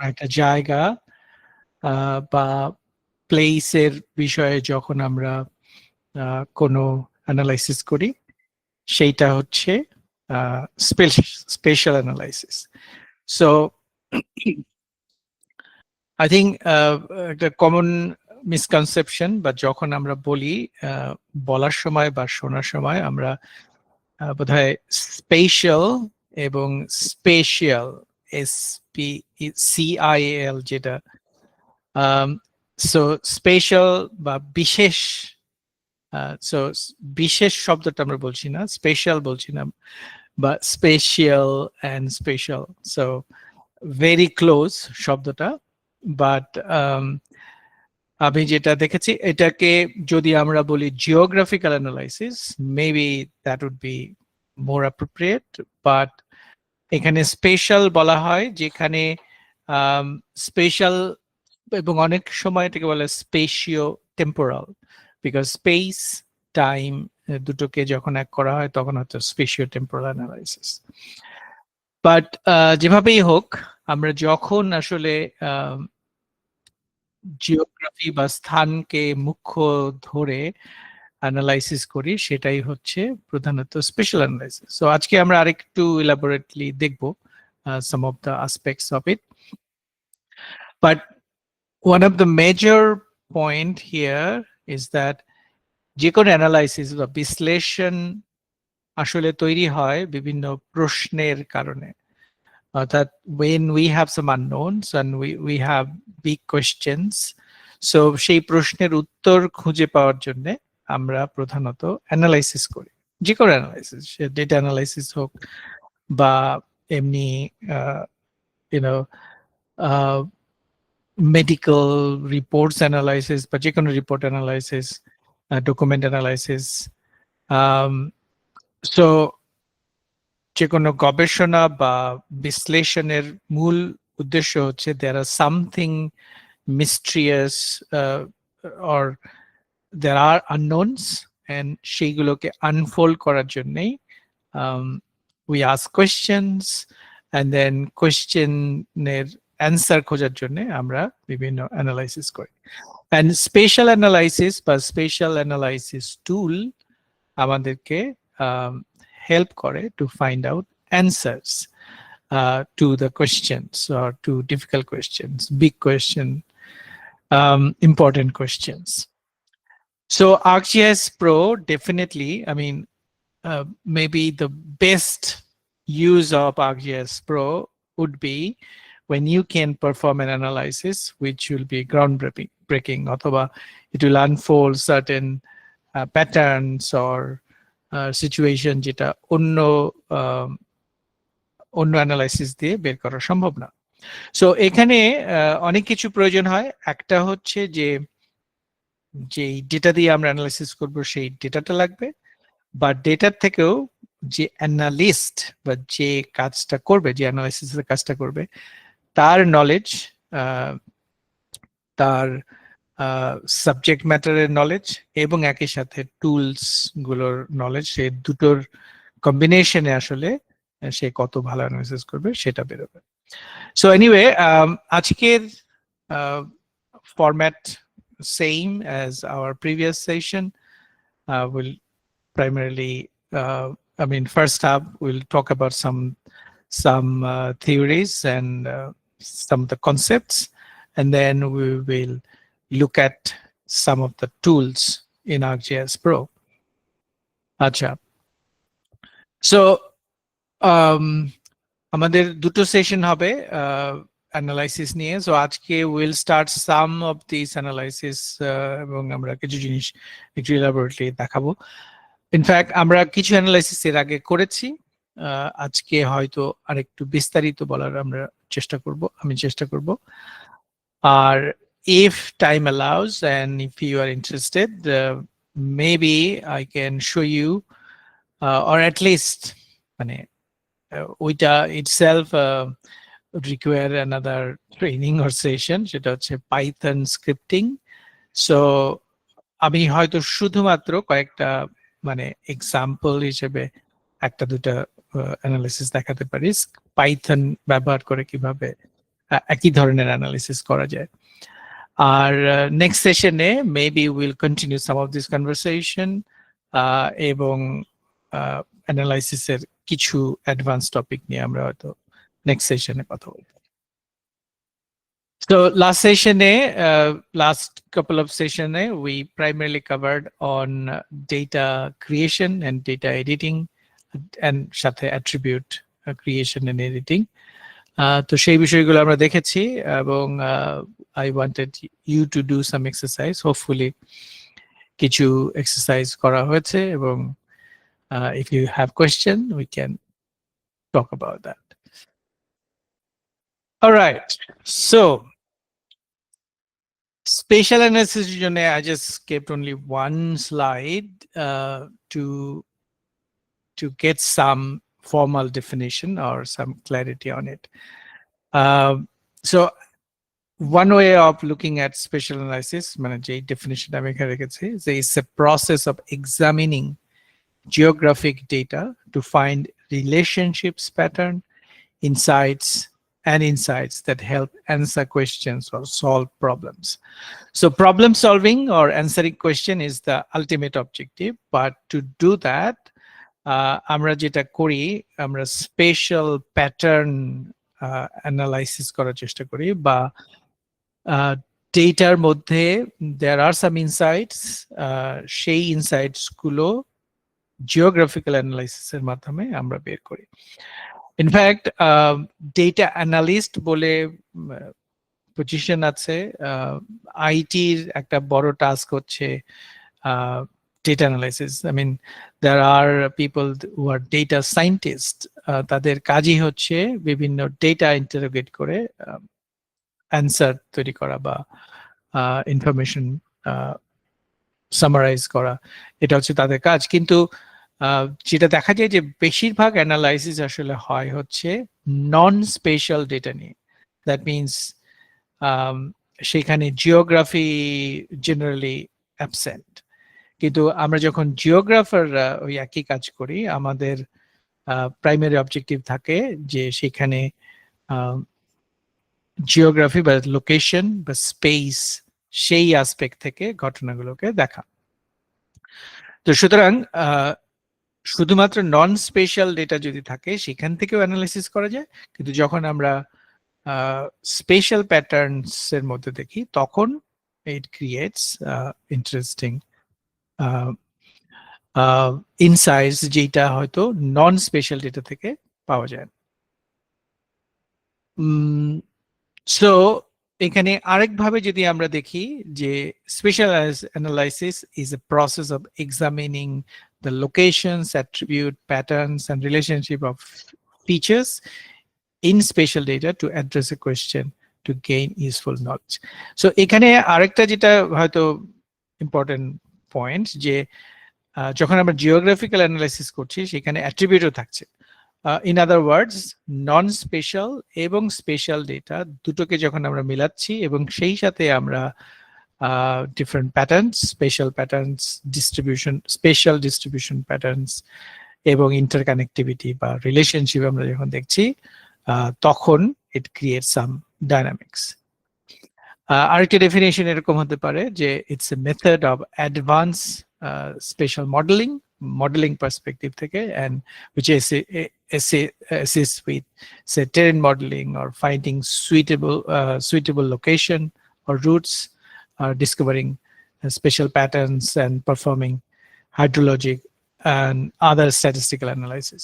একটা জায়গা বা প্লেসের বিষয়ে যখন আমরা কোনো অ্যানালাইসিস করি, সেইটা হচ্ছে special analysis. So I think একটা কমন মিসকনসেপশন বা যখন আমরা বলি বলার সময় বা শোনার সময় আমরা বোধহয় স্পেশাল এবং স্পেশিয়াল SPCIAL যেটা, সো স্পেশাল বা বিশেষ, সো বিশেষ শব্দটা আমরা বলছি না, স্পেশাল বলছি না, বা spatial and special, so very close শব্দটা। বাট আমি যেটা দেখেছি এটাকে যদি আমরা বলি geographical analysis, maybe that would be more appropriate. But এখানে স্পেশাল বলা হয় যেখানে স্পেশাল, এবং অনেক সময় এটাকে বলে spatio temporal, because space time দুটোকে যখন এক করা হয় তখন হচ্ছে স্পেশিও টেম্পোরাল অ্যানালাইসিস। বাট যেভাবেই হোক, আমরা যখন আসলে জিওগ্রাফি বা স্থানকে মুখ্য ধরে অ্যানালাইসিস করি, সেটাই হচ্ছে প্রধানত স্পেশাল অ্যানালাইসিস। সো আজকে আমরা আরেকটু ইলাবোরেটলি দেখব some of the aspects of it. But one of the major point here is that যে কোনো অ্যানালাইসিস বা বিশ্লেষণ আসলে তৈরি হয় বিভিন্ন প্রশ্নের কারণে, অর্থাৎ when we have some unknowns and we have big questions, so সেই প্রশ্নের উত্তর খুঁজে পাওয়ার জন্য আমরা প্রধানত অ্যানালাইসিস করি, যে কোনো অ্যানালাইসিস, সে ডেটা অ্যানালাইসিস হোক বা এমনি ইউনো মেডিকেল রিপোর্টস অ্যানালাইসিস বা যে কোনো report analysis, document analysis. So যে কোনো গবেষণা বা বিশ্লেষণের মূল উদ্দেশ্য হচ্ছে there are something mysterious or there are unknowns, and সেইগুলোকে আনফোল্ড করার জন্যই we ask questions, and then কোয়েশ্চেনের অ্যান্সার খোঁজার জন্য আমরা বিভিন্ন অ্যানালাইসিস করি। and স্পেশাল অ্যানালাইসিস বা স্পেশাল অ্যানালাইসিস টুল আমাদেরকে help করে to find out answers to the questions or to difficult questions, big question, important questions. So ArcGIS Pro, definitely, I mean, maybe the best use of ArcGIS Pro would be when you can perform an analysis which will be groundbreaking, অথবা it will unfold certain patterns or situation যেটা অন্য analysis দিয়ে বের করা সম্ভব না। So এখানে অনেক কিছু প্রয়োজন হয়। একটা হচ্ছে যে যেই ডেটা দিয়ে আমরা অ্যানালাইসিস করব সেই ডেটাটা লাগবে, বা ডেটার থেকেও যে অ্যানালিস্ট বা যে কাজটা করবে, যে অ্যানালাইসিসের কাজটা করবে, তার নলেজ, তার সাবজেক্ট ম্যাটারের নলেজ এবং একই সাথে টুলস গুলোর নলেজ, সে দুটোর কম্বিনেশনে আসলে সে কত ভালো অ্যানালাইসিস করবে সেটা বেরোবে। সো এনিওয়ে, আজকের format same as our previous session. Will primarily, I mean, first half we'll talk about some theories and some of the concepts, and then we will look at some of the tools in ArcGIS Pro. Acha. So, আমাদের দুটো session হবে analysis নিয়ে। So আজকে will start some of this analysis, এবং আমরা কিছু জিনিস একটু ইলাবোরেটলি দেখাবো। ইনফ্যাক্ট আমরা কিছু অ্যানালাইসিস এর আগে করেছি, আজকে হয়তো আরেকটু বিস্তারিত বলার আমরা চেষ্টা করব, আমি চেষ্টা করব। আর if time allows and if you are interested, maybe I can show you, or at least মানে ওইটা itself would require another training or session, সেটা হচ্ছে পাইথন স্ক্রিপ্টিং। সো আমি হয়তো শুধুমাত্র কয়েকটা মানে এক্সাম্পল হিসেবে একটা দুটা অ্যানালিসিস দেখাতে পারি পাইথন ব্যবহার করে কিভাবে একই ধরনের অ্যানালিসিস করা যায়। আর নেক্সট সেশনে maybe will continue some of this conversation এবং অ্যানালাইসিসের কিছু অ্যাডভান্স টপিক নিয়ে আমরা হয়তো নেক্সট সেশনে কথা বলবো। So last session, last couple of session, we primarily covered on data creation and data editing and সাথে attribute creation and editing. তো সেই বিষয়গুলো আমরা দেখেছি এবং I wanted you to do some exercise. Hopefully কিছু exercise করা হয়েছে এবং if you have question, we can talk about that. All right. So spatial analysis জন্য I just kept only one slide to get some formal definition or some clarity on it. So one way of looking at spatial analysis, মানে যে definition আমি এখানে রেখেছি, is a process of examining geographic data to find relationships, pattern, insights that help answer questions or solve problems. So problem solving or answering question is the ultimate objective, but to do that, আমরা যেটা করি, আমরা spatial pattern analysis করার চেষ্টা করি বা ডেটার মধ্যে there are some insights, সেই insights গুলো জিওগ্রাফিক্যাল অ্যানালাইসিসের মাধ্যমে আমরা বের করি। ইনফ্যাক্ট ডেটা অ্যানালিস্ট বলে পজিশন আছে, আইটির একটা বড় টাস্ক হচ্ছে data analysis. I mean, there are people who are data scientists. তাদের কাজই হচ্ছে বিভিন্ন ডেটা ইন্টারোগেট করে অ্যান্সার তৈরি করা বা ইনফরমেশন সামারাইজ করা, এটা হচ্ছে তাদের কাজ। কিন্তু যেটা দেখা যায় যে বেশিরভাগ অ্যানালাইসিস আসলে হয় হচ্ছে নন স্পেশাল ডেটা নিয়ে। দ্যাট মিনস সেখানে জিওগ্রাফি জেনারেলি অ্যাবসেন্ট। কিন্তু আমরা যখন জিওগ্রাফাররা ওই একই কাজ করি, আমাদের প্রাইমারি অবজেক্টিভ থাকে যে সেখানে জিওগ্রাফি বা লোকেশন বা স্পেস সেই অ্যাসপেক্ট থেকে ঘটনাগুলোকে দেখা। তো সুতরাং শুধুমাত্র নন স্পেশাল ডেটা যদি থাকে সেখান থেকেও অ্যানালাইসিস করা যায়, কিন্তু যখন আমরা স্পেশাল প্যাটার্নস এর মধ্যে দেখি তখন ইট ক্রিয়েটস ইন্টারেস্টিং ইনসাইটস যেটা হয়তো নন স্পেশাল ডেটা থেকে পাওয়া যায়। সো এখানে আরেকভাবে যদি আমরা দেখি যে special analysis is a process of examining the locations, attribute, patterns, and relationship of features in spatial data to address a question to gain useful knowledge. So এখানে আরেকটা যেটা হয়তো ইম্পর্টেন্ট পয়েন্ট, যে যখন আমরা জিওগ্রাফিক্যাল অ্যানালাইসিস করছি সেখানে অ্যাট্রিবিউটও থাকছে। In other words, non special এবং স্পেশাল ডেটা দুটোকে যখন আমরা মিলাচ্ছি এবং সেই সাথে আমরা different patterns, spatial patterns, spatial distribution patterns এবং interconnectivity বা relationship আমরা যখন দেখছি, তখন it creates some dynamics. আরেকটা ডেফিনেশন এরকম হতে পারে যে it's a method of advanced spatial modeling perspective থেকে, and which assists with say terrain modeling or finding suitable location or routes, discovering spatial patterns and performing hydrologic and other statistical analysis.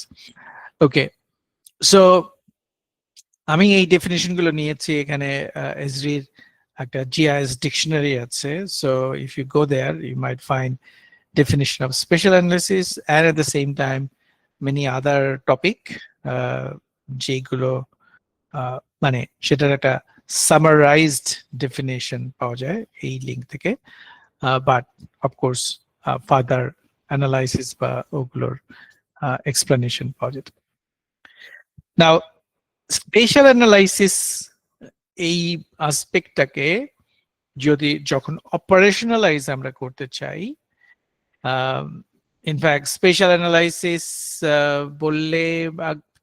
Okay, so আমি এই definition গুলো নিয়েছি এখানে এসরির একটা GIS dictionary আছে, so if you go there you might find definition of spatial analysis and at the same time many other topic যেগুলো মানে সেটার একটা summarized definition পাওয়া যায় এই লিঙ্ক থেকে, but of course further analysis বা ওগুলোর explanation পাওয়া যেত। Now spatial analysis এই অ্যাসপেক্টটাকে যদি যখন অপারেশনালাইজ আমরা করতে চাই, ইনফ্যাক্ট স্পেশাল অ্যানালাইসিস বললে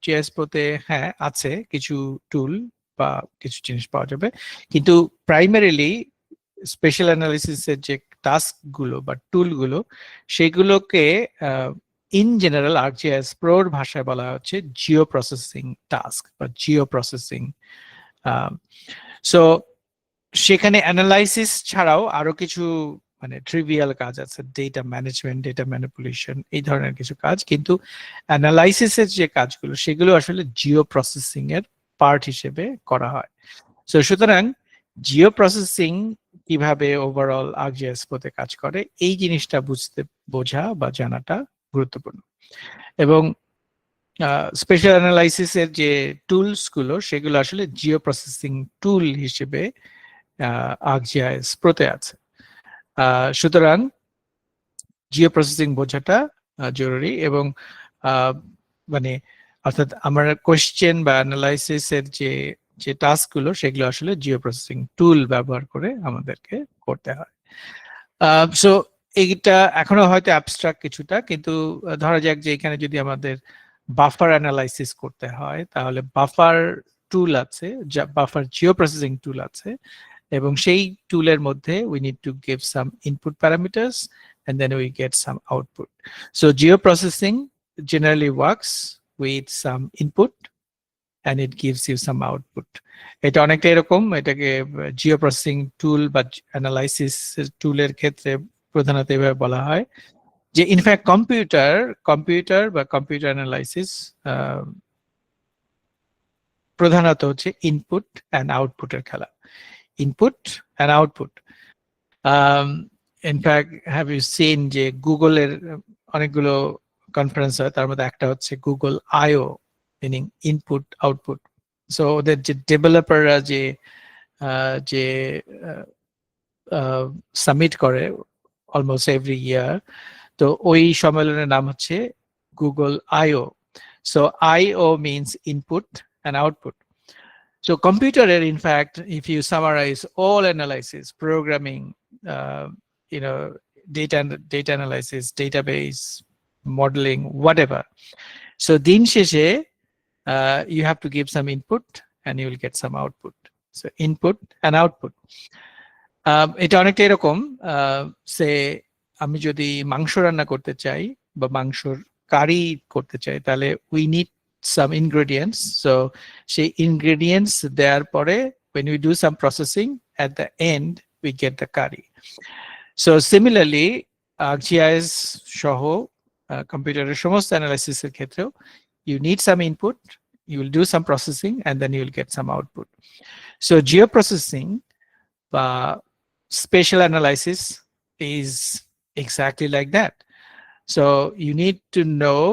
GIS প্রোতে হ্যাঁ আছে কিছু টুল, বা কিছু জিনিস পাওয়া যাবে, কিন্তু প্রাইমারিলি স্পেশাল অ্যানালিসিসের যে টাস্ক গুলো বা টুল গুলো সেগুলোকে ইন জেনারেল ArcGIS প্রোর ভাষায় বলা হচ্ছে জিও প্রসেসিং টাস্ক বা জিও প্রসেসিং। সো সেখানে অ্যানালাইসিস ছাড়াও আরো কিছু মানে ট্রিভিয়াল কাজ আছে, ডেটা ম্যানেজমেন্ট, ডেটা ম্যানিপুলেশন, এই ধরনের কিছু কাজ, কিন্তু অ্যানালাইসিসের যে কাজগুলো সেগুলো আসলে জিও প্রসেসিং এর পার্ট হিসেবে করা হয়। সো সুতরাং জিও প্রসেসিং কিভাবে ওভারঅল ArcGIS তে কাজ করে এই জিনিসটা বোঝা বা জানাটা গুরুত্বপূর্ণ। এবং স্পেশাল অ্যানালাইসিসের যে টুলস গুলো সেগুলো আসলে জিও প্রসেসিং টুল হিসেবে ArcGIS তে আছে। সুতরাং জিও প্রসেসিং বোঝাটা জরুরি। এবং মানে অর্থাৎ আমার কোশ্চেন বা অ্যানালাইসিসের যে যে টাস্ক গুলো সেগুলো আসলে জিও প্রসেসিং টুল ব্যবহার করে আমাদেরকে করতে হয়। সো এইটা এখনো হয়তো অ্যাবস্ট্রাক্ট কিছুটা, কিন্তু ধরা যাক যে এখানে যদি আমাদের বাফার অ্যানালাইসিস করতে হয় তাহলে বাফার টুল আছে, যা বাফার জিও প্রসেসিং টুল আছে, এবং সেই টুলের মধ্যে we need to give some input parameters and then we get some output. So geoprocessing generally works with some input and it gives you some output. এটা অনেকটা এরকম, এটাকে জিও প্রসেসিং টুল বা অ্যানালাইসিস টুলের ক্ষেত্রে প্রধানত এভাবে বলা হয় যে ইনফ্যাক্ট কম্পিউটার বা কম্পিউটার অ্যানালাইসিস প্রধানত হচ্ছে ইনপুট অ্যান্ড আউটপুটের খেলা। Input and output. In fact have you seen যে গুগলের অনেকগুলো কনফারেন্স হয়, তার মধ্যে একটা হচ্ছে Google IO, meaning input output. So ওদের যে ডেভেলপাররা যে যে সাবমিট করে অলমোস্ট এভরি ইয়ার, তো ওই সম্মেলনের নাম হচ্ছে Google IO. So IO means input and output. So computer, in fact, if you summarize all analysis, programming, data analysis, database, modeling, whatever. So din sheshe, you have to give some input and you will get some output. So input and output. এটা অনেকটা এরকম, সে আমি যদি মাংস রান্না করতে চাই বা মাংসর কারি করতে চাই তাহলে we need some ingredients. So সেই ingredients দেওয়ার পরে when we do some processing at the end we get the curry. So similarly ArcGIS সহ কম্পিউটারের সমস্ত অ্যানালাইসিসের ক্ষেত্রেও you need some input, you will do some processing and then you will get some output. So geoprocessing বা spatial analysis is exactly like that. So you need to know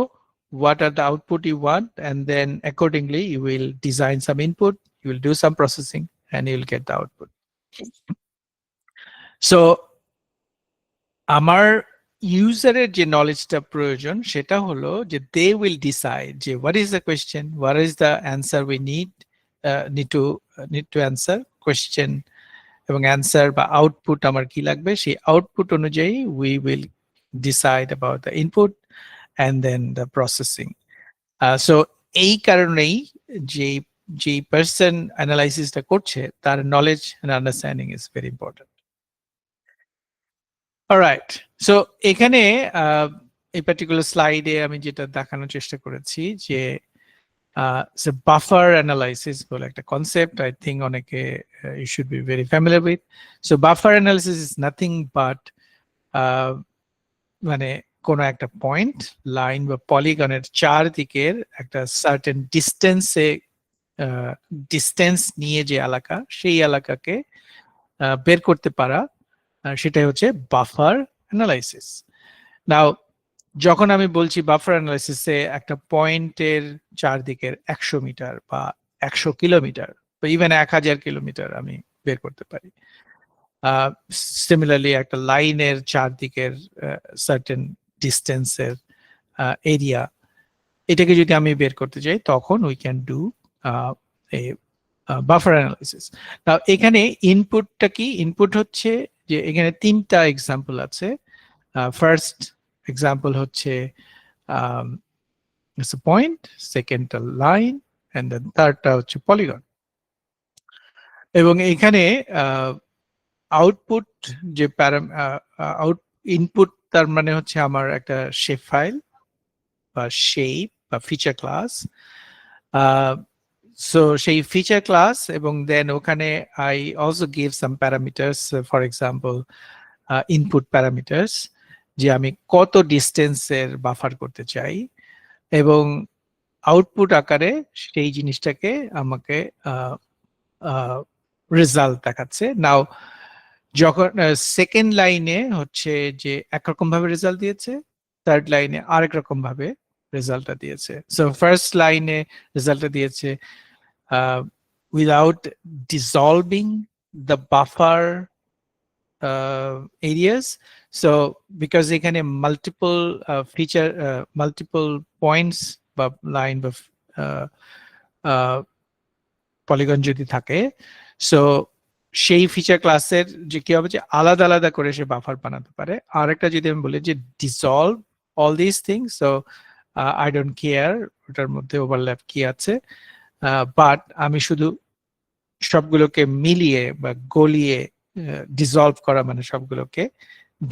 what are the output you want, and then accordingly you will design some input, you will do some processing and you will get the output. So আমার ইউজারের যে নলেজটা প্রয়োজন সেটা হলো যে they will decide যে what is the question, what is the answer we need to answer question, এবং answer বা output আমার কি লাগবে সেই আউটপুট অনুযায়ী we will decide about the input and then the processing. So এই কারণেই যে পারসন অ্যানালাইসিসটা করছে তার knowledge and understanding is very important. Alright, so এখানে এই পার্টিকুলার স্লাইডে আমি যেটা দেখানোর চেষ্টা করেছি যে বাফার অ্যানালাইসিস বলে একটা কনসেপ্ট, আই থিঙ্ক অনেকে you should be very familiar with. So buffer analysis is nothing but মানে কোনো একটা পয়েন্ট, লাইন বা পলিগনের চারদিকের একটা সার্টেন ডিস্টেন্স নিয়ে যে এলাকা, সেই এলাকাকে বের করতে পারা, সেটাই হচ্ছে বাফার অ্যানালাইসিস। নাও যখন আমি বলছি বাফার অ্যানালাইসিসে একটা পয়েন্টের চারদিকের 100 মিটার বা 100 কিলোমিটার বা ইভেন 1000 কিলোমিটার আমি বের করতে পারি। সিমিলারলি একটা লাইনের চারদিকের সার্টেন ডিস্টেন্সের এরিয়া, এটাকে যদি আমি বের করতে চাই তখন we can do a buffer analysis. Now এখানে ইনপুটটা কি? ইনপুট হচ্ছে যে এখানে তিনটা এক্সাম্পল আছে। ফার্স্ট এক্সাম্পল হচ্ছে পয়েন্ট, সেকেন্ডটা লাইন, এন্ড দেন থার্ডটা হচ্ছে পলিগন। এবং এখানে আউটপুট যে ইনপুট তার মানে হচ্ছে আমার একটা শেপ ফাইল বা শেপ বা ফিচার ক্লাস। সো সেই ফিচার ক্লাস এবং দেন ওখানে I also give some parameters, for example input parameters, যে আমি কত ডিস্টেন্সের বাফার করতে চাই, এবং আউটপুট আকারে সেই জিনিসটাকে আমাকে রেজাল্ট দেখাচ্ছে। নাও যখন সেকেন্ড লাইনে হচ্ছে যে একরকম ভাবে রেজাল্ট দিয়েছে, থার্ড লাইনে আরেক রকম ভাবে রেজাল্টটা দিয়েছে। সো ফার্স্ট লাইনে রেজাল্টটা দিয়েছে without dissolving the buffer areas. So because এখানে মাল্টিপল ফিচার মাল্টিপল পয়েন্টস বা লাইন বা পলিগন যদি থাকে, সো সেই ফিচার ক্লাসের যে কি হবে যে আলাদা আলাদা করে সে বাফার বানাতে পারে। আর একটা যদি আমি বলি যে dissolve all this things, so I don't care ওটার মধ্যে ওভারল্যাপ কি আছে, বাট আমি শুধু সবগুলোকে মিলিয়ে বা গলিয়ে ডিসলভ করা মানে সবগুলোকে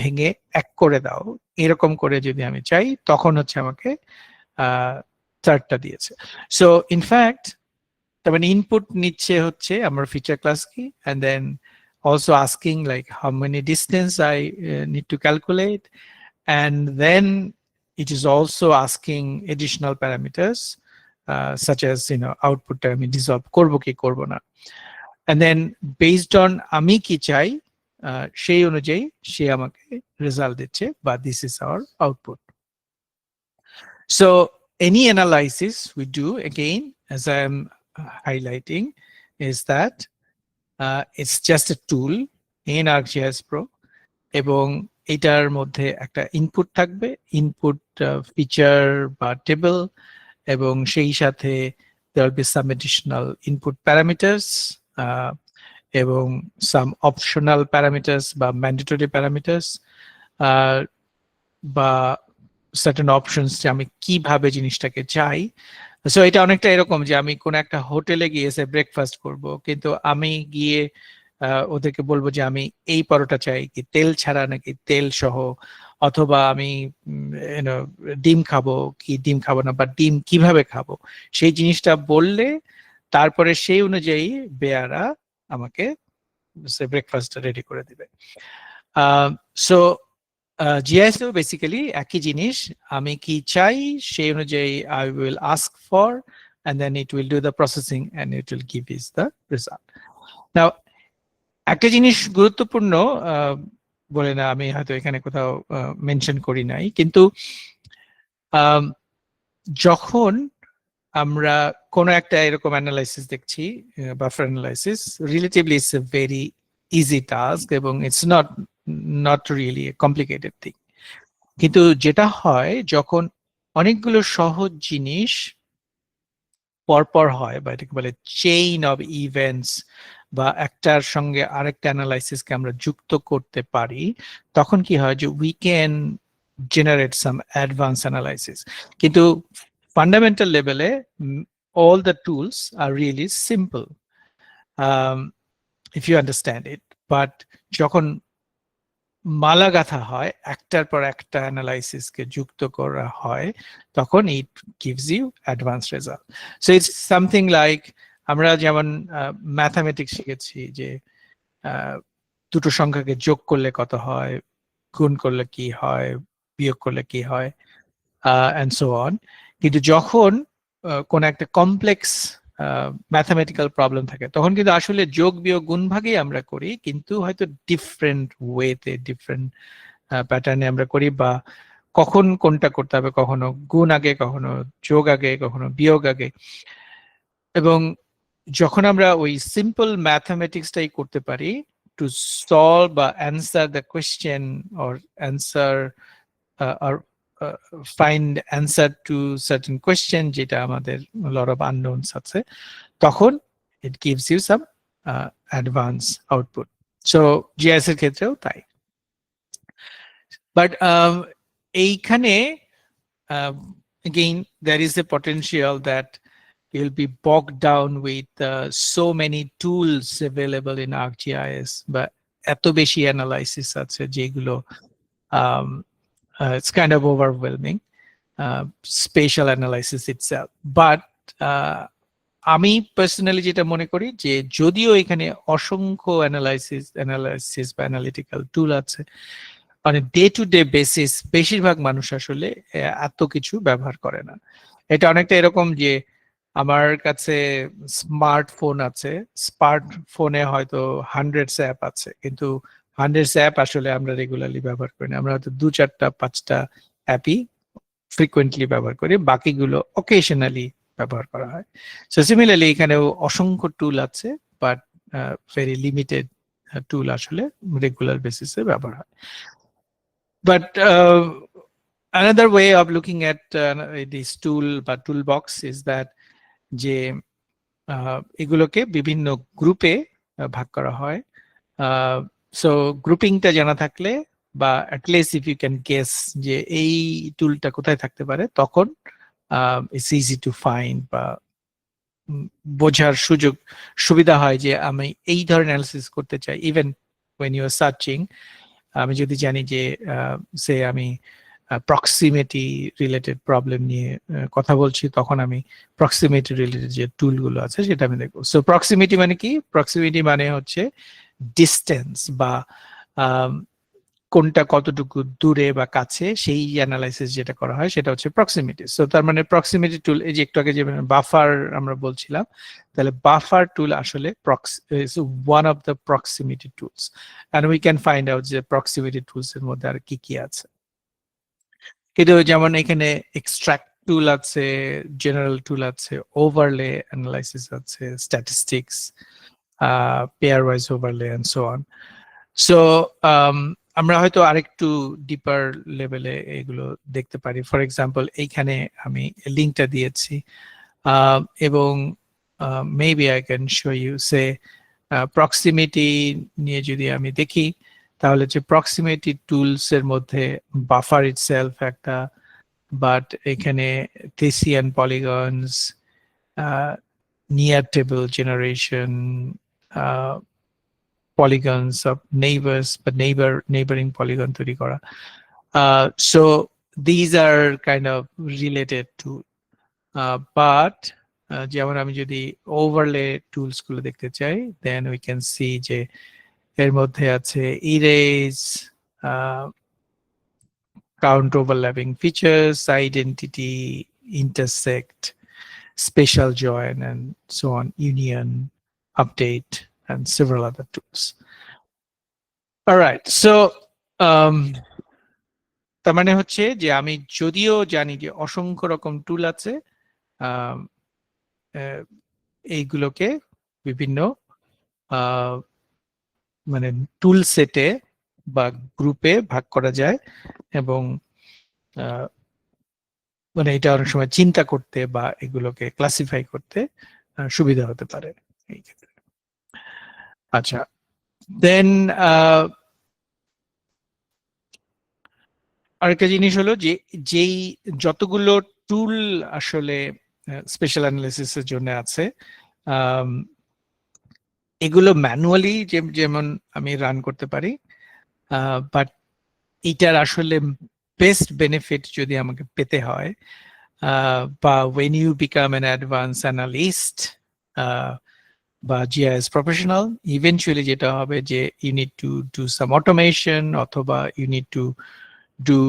ভেঙে এক করে দাও, এরকম করে যদি আমি চাই তখন হচ্ছে আমাকে চার্টটা দিয়েছে। সো ইনফ্যাক্ট তার মানে ইনপুট নিচ্ছে হচ্ছে আমার ফিচার ক্লাস কি, and then also asking like how many distance I need to calculate, and then it is also asking additional parameters such as output টা আমি ডিসলভ করবো কি করবো না, and then based on আমি কি চাই সেই অনুযায়ী সে আমাকে রেজাল্ট দিচ্ছে, বা this is our output. So any analysis we do, again as I am highlighting, is that it's just a tool in ArcGIS Pro, এবং এটার মধ্যে একটা ইনপুট থাকবে, ইনপুট ফিচার বা টেবল, এবং সেই সাথে there will be some additional input parameters এবং some optional parameters বা mandatory parameters বা certain options যে আমি কিভাবে জিনিসটাকে চাই। সো এটা অনেকটা এরকম যে আমি কোন একটা হোটেলে গিয়ে ব্রেকফাস্ট করব, কিন্তু আমি গিয়ে ওদেরকে বলবো যে আমি এই পরোটা চাই কি তেল ছাড়া নাকি তেল সহ, অথবা আমি ডিম খাবো কি ডিম খাবো না, বা ডিম কিভাবে খাবো, সেই জিনিসটা বললে তারপরে সেই অনুযায়ী বেয়ারা আমাকে ব্রেকফাস্টটা রেডি করে দিবে। সো জিআইএসও বেসিক্যালি একই জিনিস, আমি কি চাই সেই অনুযায়ী I will ask for, and then it will do the processing and it will give us the result. Now একটা জিনিস গুরুত্বপূর্ণ বলে না, আমি হয়তো এখানে কোথাও মেনশন করি নাই, কিন্তু যখন আমরা কোনো একটা এরকম অ্যানালাইসিস দেখছি, buffer analysis, relatively it's a very easy task এবং it's not really a complicated thing. কিন্তু যেটা হয় যখন অনেকগুলো সহজ জিনিস পরপর হয়, বা এটাকে বলে চেইন অফ ইভেন্টস, বা একটার সঙ্গে আরেকটা অ্যানালাইসিসকে আমরা যুক্ত করতে পারি, তখন কি হয় যে we can generate some advance analysis. কিন্তু ফান্ডামেন্টাল লেভেলে all the tools are really simple if you understand it, but যখন মালা গাথা হয়, একটার পর একটা অ্যানালাইসিসকে যুক্ত করা হয়, তখন it gives you advance result. So it's something like আমরা যেমন ম্যাথামেটিক্স শিখেছি যে দুটো সংখ্যাকে যোগ করলে কত হয়, গুণ করলে কি হয়, বিয়োগ করলে কি হয়, অ্যান্ড সো অন। কিন্তু যখন কোন একটা কমপ্লেক্স ম্যাথামেটিক্যাল প্রবলেম থাকে, তখন কিন্তু আসলে যোগ বিয়োগ গুণ ভাগই আমরা করি, কিন্তু হয়তো ডিফারেন্ট ওয়েতে ডিফারেন্ট প্যাটার্নে আমরা করি, বা কখন কোনটা করতে হবে, কখনো গুণ আগে, কখনো যোগ আগে, কখনো বিয়োগ আগে। এবং যখন আমরা ওই সিম্পল ম্যাথামেটিক্সটাই করতে পারি টু সলভ বা answer the question or answer or find answer to certain question যেটা আমাদের lot of unknowns আছে, তখন it gives you some advanced output. So GIS এর ক্ষেত্রেও তাই। But এইখানে again there is a potential that you'll be bogged down with so many tools available in ArcGIS, but এত বেশি analysis আছে যেগুলো it's kind of overwhelming, spatial analysis itself. But আমি personally যেটা মনে করি যে যদিও এখানে অসংখ্য অ্যানালাইসিস বা অ্যানালিটিক্যাল টুল আছে, মানে ডে টু ডে বেসিস বেশিরভাগ মানুষ আসলে এত কিছু ব্যবহার করে না। এটা অনেকটা এরকম যে আমার কাছে স্মার্টফোন আছে, স্মার্টফোনে হয়তো হান্ড্রেডস অ্যাপ আছে, কিন্তু হান্ড্রেডস অ্যাপ আসলে আমরা রেগুলারলি ব্যবহার করি না। আমরা হয়তো 2-4-5টা অ্যাপই ফ্রিকুয়েন্টলি ব্যবহার করি, বাকিগুলো অকেশনালি ব্যবহার করা হয়। সো সিমিলারলি এখানেও অসংখ্য টুল আছে, বাট ভেরি লিমিটেড টুল আসলে রেগুলার বেসিসে ব্যবহার হয়। But another way of looking at this tool বা toolbox is that যে এগুলোকে বিভিন্ন গ্রুপে ভাগ করা হয়। সো গ্রুপিংটা জানা থাকলে বা at least if you can guess যে এই টুলটা কোথায় থাকতে পারে, তখন ইটস ইজি টু ফাইন্ড বা বোঝার সুবিধা হয় যে আমি এই ধরনের অ্যানালিসিস করতে চাই। Even when you are searching, আমি যদি জানি যে সে আমি প্রক্সিমিটি রিলেটেড প্রবলেম নিয়ে কথা বলছি, তখন আমি প্রক্সিমিটি রিলেটেড যে টুলগুলো আছে সেটা আমি দেখবো। সো প্রক্সিমিটি মানে কি? প্রক্সিমিটি মানে হচ্ছে ডিস্টেন্স বা কোনটা কতটুকু দূরে বা কাছে, সেই অ্যানালাইসিস যেটা করা হয় সেটা হচ্ছে প্রক্সিমিটি। সো তার মানে প্রক্সিমিটি টুল, এই যে একটু আগে যে বাফার আমরা বলছিলাম, তাহলে বাফার টুল আসলে one of the proximity tools, and we can find out যে প্রক্সিমিটি টুলস এর মধ্যে আর কি কি আছে। কিন্তু যেমন এখানে এক্সট্রাক্ট টুল আছে, জেনারেল টুল আছে, ওভারলে অ্যানালাইসিস আছে, statistics, pair wise overlay and so on. So আমরা হয়তো আরেকটু ডিপার লেভেলে এগুলো দেখতে পারি। ফর এক্সাম্পল, এইখানে আমি লিঙ্কটা দিয়েছি এবং maybe I can show you say proximity নিয়ে যদি আমি দেখি, তাহলে যে প্রক্সিমিটি টুলস এর মধ্যে বাফার ইটসেলফ একটা, বাট এখানে Thiessen polygons, near table generation, polygons of neighbors, but neighboring polygon তৈরি করা. So these are kind of related to, but যেমন আমি যদি overlay tools গুলো দেখতে চাই, then we can see যে এর মধ্যে আছে erase, count overlapping features, identity, intersect, spatial join, and so on, union, update, and several other tools. All right, so তার মানে হচ্ছে যে আমি যদিও জানি যে অসংখ্য রকম টুল আছে, এইগুলোকে বিভিন্ন মানে টুল সেটে বা গ্রুপে ভাগ করা যায়, এবং মানে এটা অনেক সময় চিন্তা করতে বা এগুলোকে ক্লাসিফাই করতে সুবিধা হতে পারে এই ক্ষেত্রে। আচ্ছা, দেন আরেকটা জিনিস হলো যে যেই যতগুলো টুল আসলে স্পেশাল অ্যানালিসিসের জন্য আছে, এগুলো ম্যানুয়ালি যেমন আমি রান করতে পারি, বাট এটার আসলে বেস্ট বেনিফিট যদি আমাকে পেতে হয়, বা when you become an advanced analyst বা GIS professional, eventually যেটা হবে যে you need to do some automation, অথবা you need to do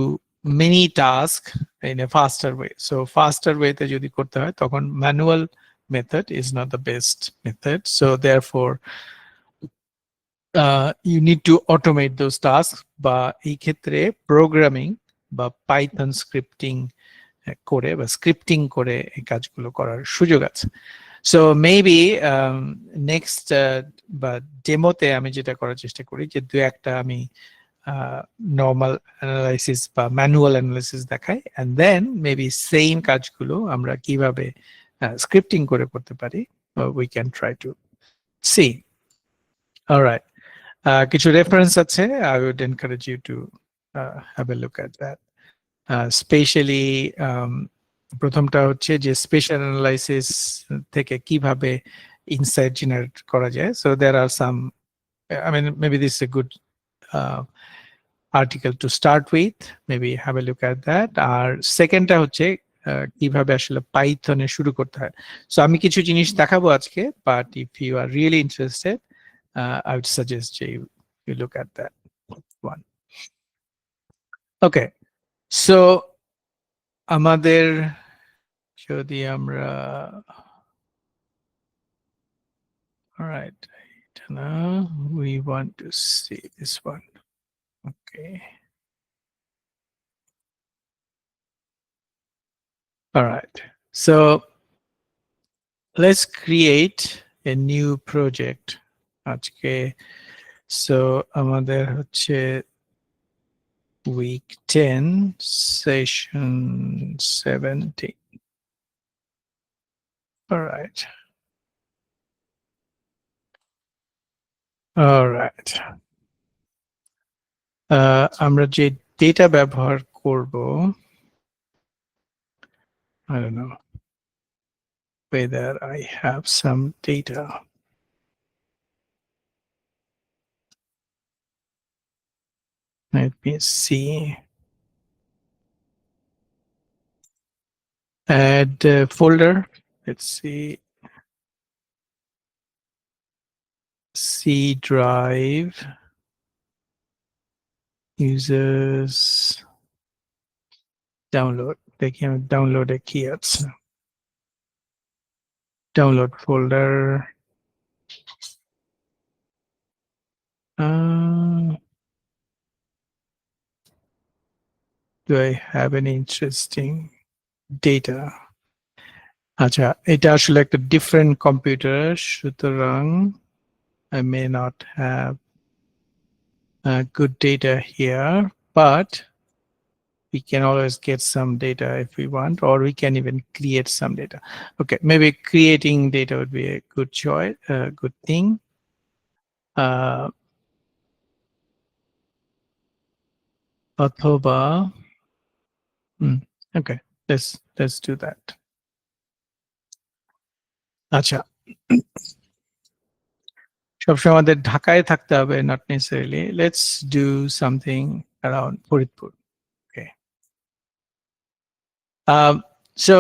many tasks in a faster way. So faster way তে যদি করতে হয়, তখন manual method is not the best method. So therefore you need to automate those tasks, বা এই ক্ষেত্রে programming বা পাইথন স্ক্রিপ্টিং করে বা স্ক্রিপ্টিং করে এই কাজগুলো করার সুযোগ আছে। সো মেবি নেক্সট বা ডেমোতে আমি যেটা করার চেষ্টা করি যে দু একটা আমি নর্মাল অ্যানালাইসিস বা ম্যানুয়াল অ্যানালাইসিস দেখাই, অ্যান্ড দেন মেবি সেম কাজগুলো আমরা কিভাবে স্ক্রিপ্টিং করে করতে পারি, we can try to see. Alright, কিছু রেফারেন্স আছে, I would encourage you to have a look at that, especially প্রথমটা হচ্ছে যে স্পেশাল অ্যানালাইসিস থেকে কিভাবে ইনসাইট জেনারেট করা যায়। So there are some, I mean, maybe this is a good uh, article to start with. Maybe have a look at that. আর সেকেন্ডটা হচ্ছে কিভাবে আসলে পাইথনে শুরু করতে হয়। সো আমি কিছু জিনিস দেখাবো আজকে, but if you are really interested, I would suggest you look at that one. Okay, so আমাদের যদি আমরা, all right, we want to see this one. Okay. All right. So let's create a new project. আজকে so আমাদের হচ্ছে week 10 session 17. All right. All right. আমরা যে data ব্যবহার করব, I don't know whether I have some data. Let me see. Add folder. Let's see. C drive. Users. Download. দেখি আমি ডাউনলোডে কি আছে। Download folder. Do I have any interesting data? আচ্ছা, এটা আসলে একটা different computer, সুতরাং I may not have good data here, but we can always get some data if we want, or we can even create some data. Okay, maybe creating data would be a good choice, good thing. অথবা okay, let's do that. আচ্ছা, সবসময় আমাদের ঢাকায় থাকতে হবে, not necessarily. Let's do something around Faridpur. Okay. So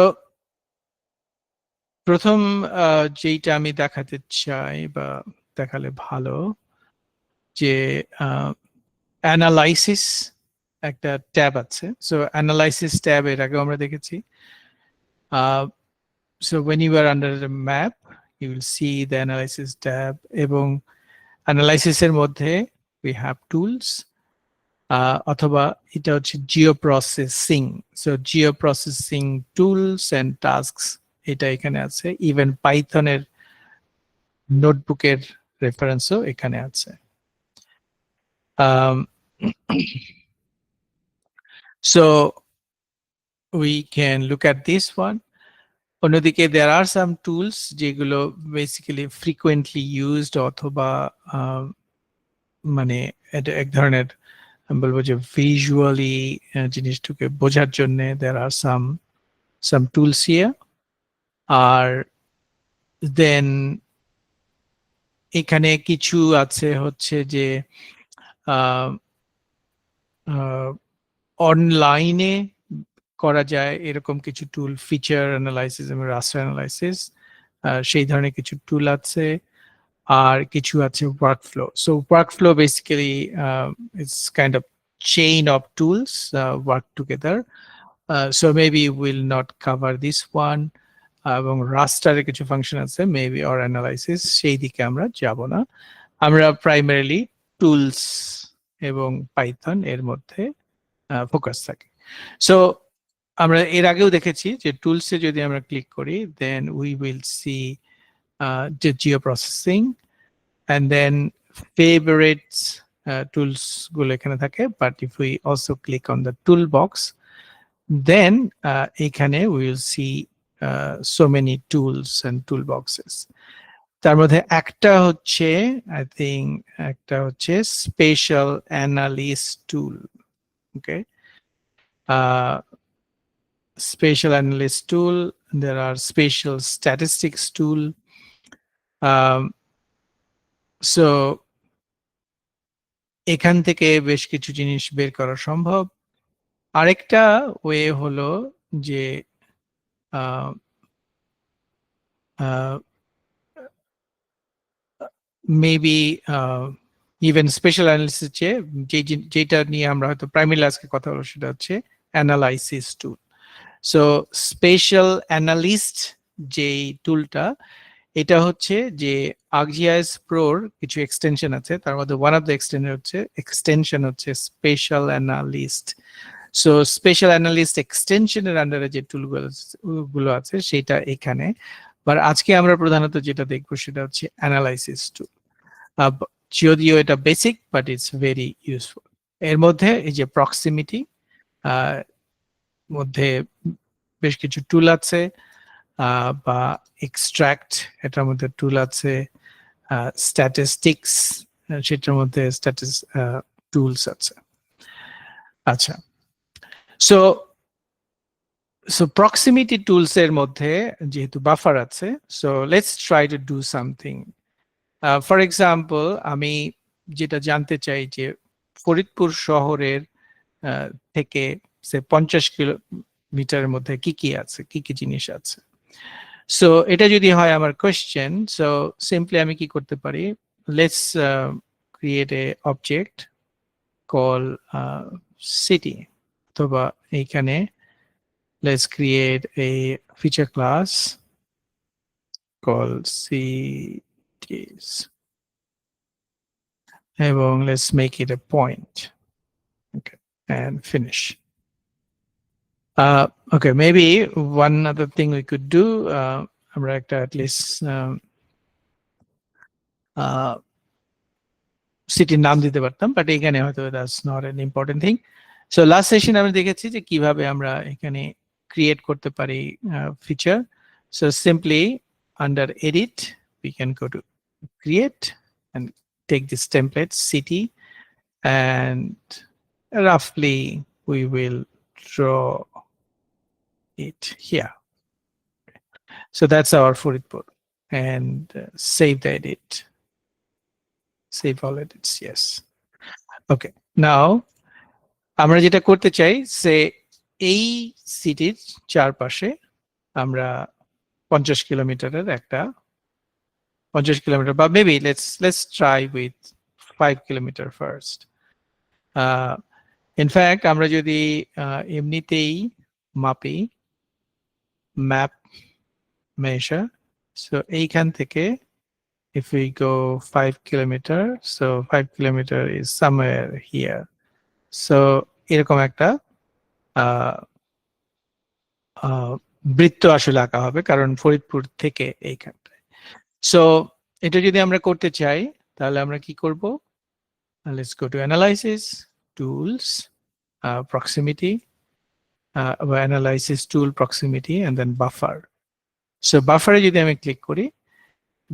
প্রথম যেটা আমি দেখাতে চাই বা দেখালে ভালো, যে অ্যানালাইসিস একটা ট্যাব আছে। সো অ্যানালাইসিস ট্যাব এর আগে আমরা দেখেছি। So when you are under the map, you will see the analysis tab, এবং analysis এর মধ্যে we have tools, অথবা এটা হচ্ছে জিওপ্রসেসিং। সো জিওপ্রসেসিং টুলস এন্ড টাস্কস এটা এখানে আছে। ইভেন পাইথনের নোটবুকের রেফারেন্সও এখানে আছে। So we can look at this one. অন্যদিকে there are some tools যেগুলো basically frequently used, অথবা মানে এটা এক ধরনের আমি বলবো যে ভিজুয়ালি জিনিসটাকে বোঝার জন্য there are some tools here. আর দেন এখানে কিছু আছে হচ্ছে যে অনলাইনে করা যায় এরকম কিছু টুল, ফিচার অ্যানালাইসিস এবং রাস্টার অ্যানালাইসিস, সেই ধরনের কিছু টুল আছে। আর কিছু আছে workflow. So workflow basically it's kind of chain of tools work together. So maybe will not cover this one. এবং রাস্টারের কিছু ফাংশন আছে মেবি, অর অ্যানালাইসিস, সেই দিকে আমরা যাব না। আমরা প্রাইমারিলি টুলস এবং পাইথন এর মধ্যে ফোকাস থাকে। সো আমরা এর আগেও দেখেছি যে টুলসে যদি আমরা ক্লিক করি, দেন উই উইল সি যে জিওপ্রসেসিং, and then favorites tools গুলো এখানে থাকে। But if we also click on the toolbox, then এখানে we will see so many tools and toolboxes. তার মধ্যে একটা হচ্ছে I think একটা হচ্ছে spatial analyst tool. Okay, spatial analyst tool, there are spatial statistics tool. So এখান থেকে বেশ কিছু জিনিস বের করা সম্ভব। আরেকটা ওয়ে হলো যে মেবি ইভেন স্পেশাল অ্যানালিসিস যেটা নিয়ে আমরা হয়তো প্রাইমারি আজকে কথা বলবো সেটা হচ্ছে অ্যানালাইসিস টুল। সো স্পেশাল অ্যানালিস্ট যেই টুলটা, এটা হচ্ছে যে ArcGIS Proর কিছু এক্সটেনশন আছে, তার মধ্যে ওয়ান অফ দ্য এক্সটেনশন হচ্ছে spatial analyst. So spatial analyst এক্সটেনশনের আন্ডারে যে টুলগুলো আছে সেটা এখানে। বাট আজকে আমরা প্রধানত যেটা দেখবো সেটা হচ্ছে অ্যানালাইসিস টুল। যদিও এটা basic but it's very useful. এর মধ্যে এই যে প্রক্সিমিটি মধ্যে বেশ কিছু টুল আছে, বা এক্সট্রাক্ট এটার মধ্যে টুল আছে, স্ট্যাটিস্টিক্স সেটার মধ্যে টুলস আছে। আচ্ছা, সো প্রক্সিমিটি টুলস এর মধ্যে যেহেতু বাফার আছে, so let's try to do something. For example, আমি যেটা জানতে চাই যে ফরিদপুর শহরের থেকে 50 কিলোমিটারের মধ্যে কি কি আছে, কি কি জিনিস আছে। সো এটা যদি হয় আমার কোয়েশ্চেন, সো সিম্পলি আমি কি করতে পারি, let's create a object call city, অথবা এইখানে let's create a feature class call cities, এবং let's make it a point, okay, and finish. Okay, maybe one other thing we could do, আমরা একটা at least সিটির নাম দিতে পারতাম, but এখানে হয়তো that's not an important thing. So last session আমরা দেখেছি যে কিভাবে আমরা এখানে ক্রিয়েট করতে পারি feature. So simply under edit we can go to create and take this template city, and roughly we will draw it here. So that's our Furitpur, and save the edit. Save all edits, yes. Okay, now আমরা যেটা করতে চাই, সে এই সিটির চারপাশে আমরা 50 কিলোমিটারের একটা 50 কিলোমিটার, বা maybe let's try with 5 kilometre first. In fact আমরা যদি এমনিতেই মাপি ম্যাপ মেজার, সো এইখান থেকে if we go 5 kilometer, so 5 kilometer is somewhere here. So এরকম একটা বৃত্ত আসলে আঁকা হবে, কারণ ফরিদপুর থেকে এইখানটায়। সো এটা যদি আমরা করতে চাই তাহলে আমরা কি করব, let's go to analysis tools, proximity, analysis tool proximity, and then buffer. So বাফারে যদি আমি ক্লিক করি,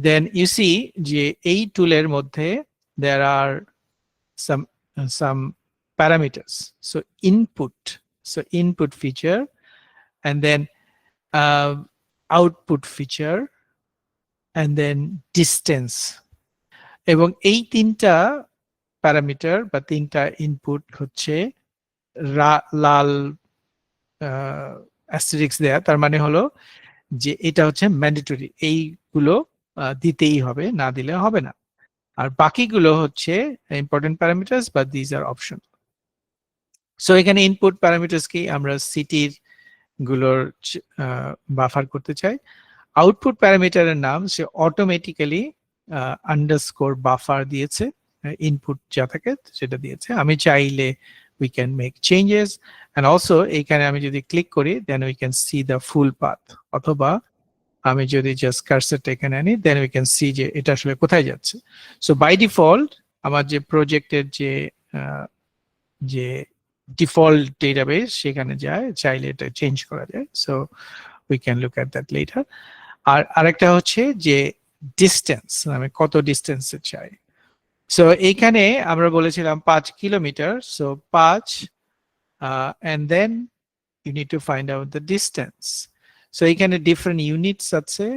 then you see যে এই টুলের মধ্যে there are some parameters. So input feature, and then output feature, and then distance. এবং এই তিনটা প্যারামিটার বা তিনটা ইনপুট হচ্ছে লাল অ্যাস্টেরিস্ক দেয়া, তার মানে হলো যে এটা হচ্ছে ম্যান্ডেটরি, এইগুলো দিতেই হবে, না দিলে হবে না। আর বাকিগুলো হচ্ছে ইম্পর্টেন্ট প্যারামিটারস বা দিজ আর অপশন। সো এখানে ইনপুট প্যারামিটারস কি, আমরা সিটির গুলোর বাফার করতে চাই। আউটপুট প্যারামিটারের নাম সে অটোমেটিক্যালি আন্ডারস্কোর বাফার দিয়েছে, ইনপুট যা থাকে সেটা দিয়েছে। আমি চাইলে we can make changes, and also এইখানে আমি যদি ক্লিক করি then we can see the full path, অথবা আমি যদি জাস্ট কার্সরটা এখানে আনি then we can see যে এটা আসলে কোথায় যাচ্ছে। সো বাই ডিফল্ট আমার যে প্রজেক্টের যে ডিফল্ট ডেটাবেস সেখানে যায়, চাইলে এটা চেঞ্জ করা যায়। So we can look at that later. আর আরেকটা হচ্ছে যে ডিস্টেন্স, আমি কত ডিস্টেন্সে চাই। সো এইখানে আমরা বলেছিলাম 5 kilometre, so 5 and then you need to find out the distance. So এখানে different units আছে,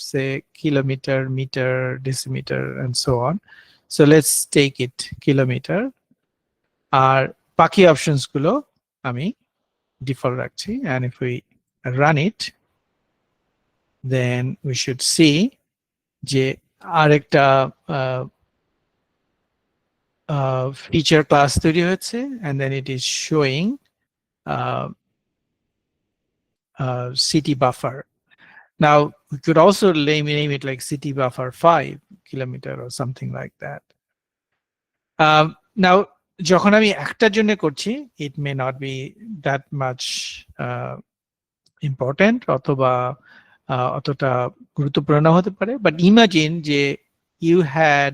say kilometer, meter, decimeter, and so on. So let's take it kilometer. আর বাকি options গুলো আমি default রাখছি, and if we run it, then we should see যে আরেকটা feature class তৈরি হয়েছে, and then it is showing city buffer. Now we could also name it like city buffer 5 kilometer or something like that. Now যখন আমি একটার জন্য করছি, it may not be that much important অথবা অতটা গুরুত্বপূর্ণ হতে পারে, but imagine যে you had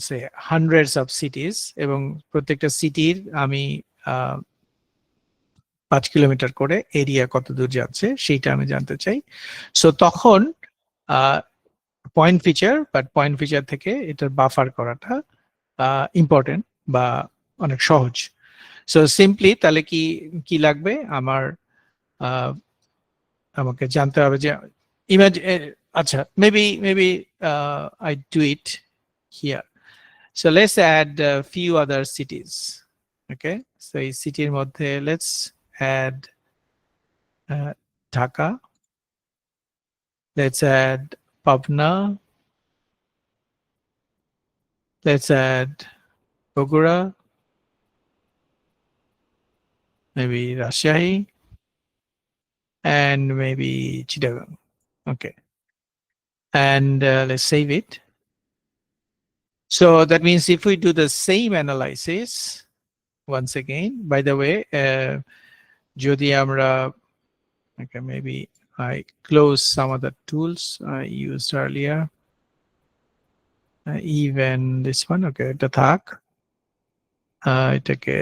say hundreds of cities এবং প্রত্যেকটা সিটির আমি 5 কিলোমিটার করে এরিয়া কত দূর যাচ্ছে সেটা আমি জানতে চাই। সো তখন point feature, but point feature থেকে এটার বাফার করাটা ইম্পর্টেন্ট বা অনেক সহজ। সো সিম্পলি তাহলে কি লাগবে আমার, আমাকে জানতে হবে যে আচ্ছা maybe I do it here. So let's add a few other cities. Okay, so এই সিটির মধ্যে let's add Dhaka, let's add Pabna, let's add Bogura, maybe Rajshahi, and maybe Chittagong. Okay, and let's save it. So that means if we do the same analysis once again, by the way, যদি আমরা, okay, maybe I close some of the tools I used earlier, even this one, okay, এটা থাক, এটাকে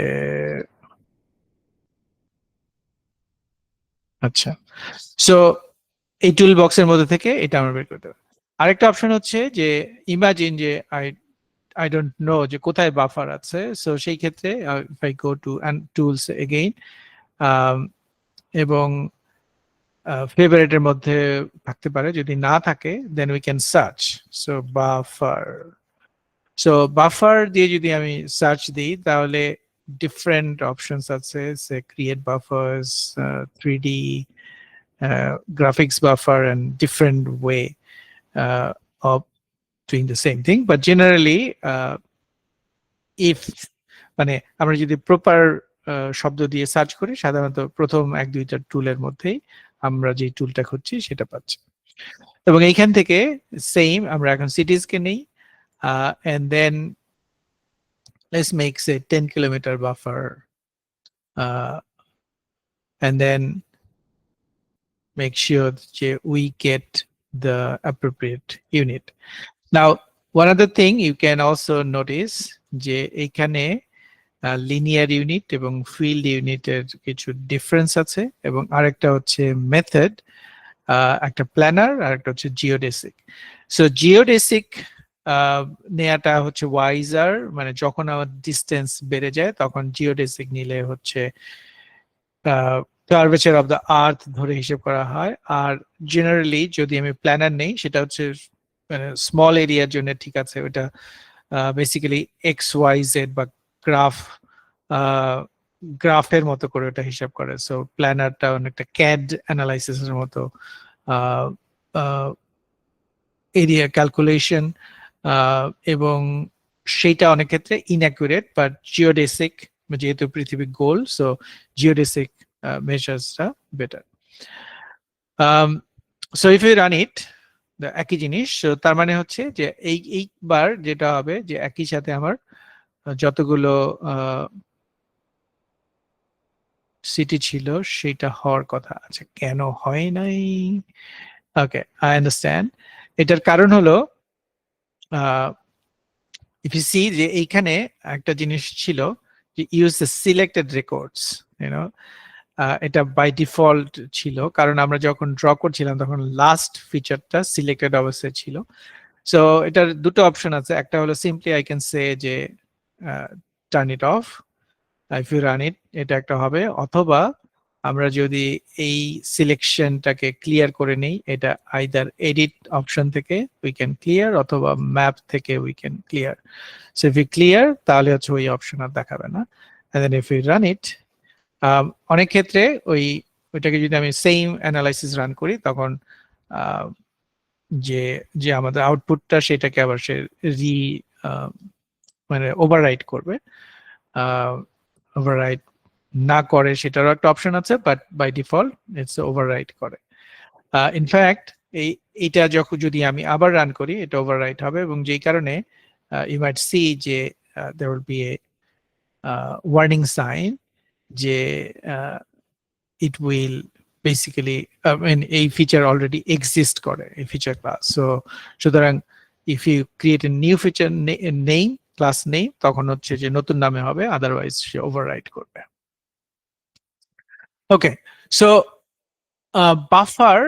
আচ্ছা। So এই টুল বক্সের মধ্যে থেকে এটা আমরা বের করতে পারি। আরেকটা অপশন হচ্ছে যে ইমাজিন যে I don't know যে কোথায় বাফার আছে, সো সেই ক্ষেত্রে if I go to tools again, এবং ফেভারিটের মধ্যে থাকতে পারে, যদি না থাকে then we can search. So buffer দিয়ে যদি আমি সার্চ দিই তাহলে different options আছে, say create buffers, 3D graphics buffer, and different way of doing the same thing. But generally if মানে আমরা যদি প্রপার শব্দ দিয়ে সার্চ করি, সাধারণত প্রথম 1-2টা টুলের মধ্যেই আমরা যে টুলটা খুঁজছি সেটা পাচ্ছি। এবং এইখান থেকে সেম আমরা এখন সিটিজ কে নেই, and then let's make say 10 kilometer buffer, and then make sure that we get the appropriate unit. Now one other thing you can also notice যে এখানে লিনিয়ার ইউনিট এবং ফিল্ড ইউনিটের কিছু ডিফারেন্স আছে, এবং আরেকটা হচ্ছে মেথড, একটা প্ল্যানার, আর একটা হচ্ছে জিওডেসিক। সো জিওডেসিক নেয়াটা হচ্ছে ওয়াইজার, মানে যখন আমার ডিস্টেন্স বেড়ে যায় তখন জিওডেসিক নিলে হচ্ছে কার্ভেচার অফ দ্য আর্থ ধরে হিসেব করা হয়। আর জেনারেলি যদি আমি প্ল্যানার নেই সেটা হচ্ছে মানে স্মল এরিয়ার জন্য ঠিক আছে, ওটা বেসিক্যালি XYZ বা গ্রাফের মতো করে ওটা হিসাব করে। সো প্ল্যানারটা অনেকটা ক্যাড অ্যানালাইসিসের মতো এরিয়া ক্যালকুলেশন, এবং সেইটা অনেক ক্ষেত্রে ইনঅ্যাকুরেট, বাট জিওডেসিক যেহেতু পৃথিবী গোল, সো জিওডেসিক মেজার্সটা better. So if you run it একই জিনিস, তার মানে হচ্ছে যে এইবার যেটা হবে যে একই সাথে আমার যতগুলো সিটি ছিল সেটা হওয়ার কথা আছে, কেন হয় নাই? ওকে, আই আন্ডারস্ট্যান্ড। এটার কারণ হলো ইফ ইউ সি যে এইখানে একটা জিনিস ছিল যে use the selected records, you know, এটা বাই ডিফল্ট ছিল, কারণ আমরা যখন ড্র করছিলাম তখন লাস্ট ফিচারটা সিলেক্টেড অবস্থায় ছিল। সো এটার দুটো অপশন আছে, একটা হলো সিম্পলি আই ক্যান সে যে turn it off, if you run it, এটা একটা হবে, অথবা আমরা যদি এই সিলেকশনটাকে ক্লিয়ার করে নেই, এটা আইদার এডিট অপশন থেকে উই ক্যান ক্লিয়ার অথবা ম্যাপ থেকে we can clear. So if you clear তাহলে হচ্ছে ওই অপশন আর দেখাবে না। And then if you run it, অনেক ক্ষেত্রে ওইটাকে যদি আমি সেম অ্যানালাইসিস রান করি তখন যে যে আমাদের আউটপুটটা সেটাকে আবার সে রি মানে ওভাররাইট করবে। ওভাররাইট না করে সেটারও একটা অপশন আছে, but by default it's overwrite করে। ইনফ্যাক্ট এইটা যখন যদি আমি আবার রান করি এটা ওভাররাইট হবে, এবং যেই কারণে ইউ মাইট সি যে there will be a warning sign যে it will basically এই ফিচার অলরেডি এক্সিস্ট করে এই ফিচার ক্লাস। সো সুতরাং if you create a new feature name class name তখন হচ্ছে যে নতুন নামে হবে, আদারওয়াইজ সে ওভাররাইট করবে। ওকে, সো বাফার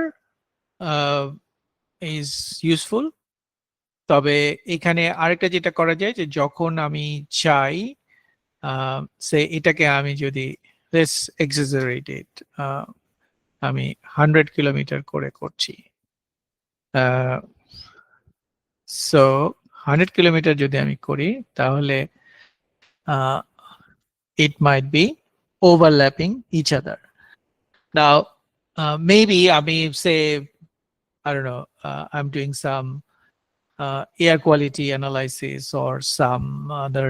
ইজ ইউজফুল। তবে এখানে আরেকটা যেটা করা যায় যে যখন আমি চাই সে এটাকে আমি যদি লেটস এক্সাজারেট ইট, আমি 100 কিলোমিটার করে করছি, সো 100 কিলোমিটার যদি আমি করি তাহলে it might be overlapping each other. Now maybe আমি say I don't know, I'm doing some air quality analysis or some other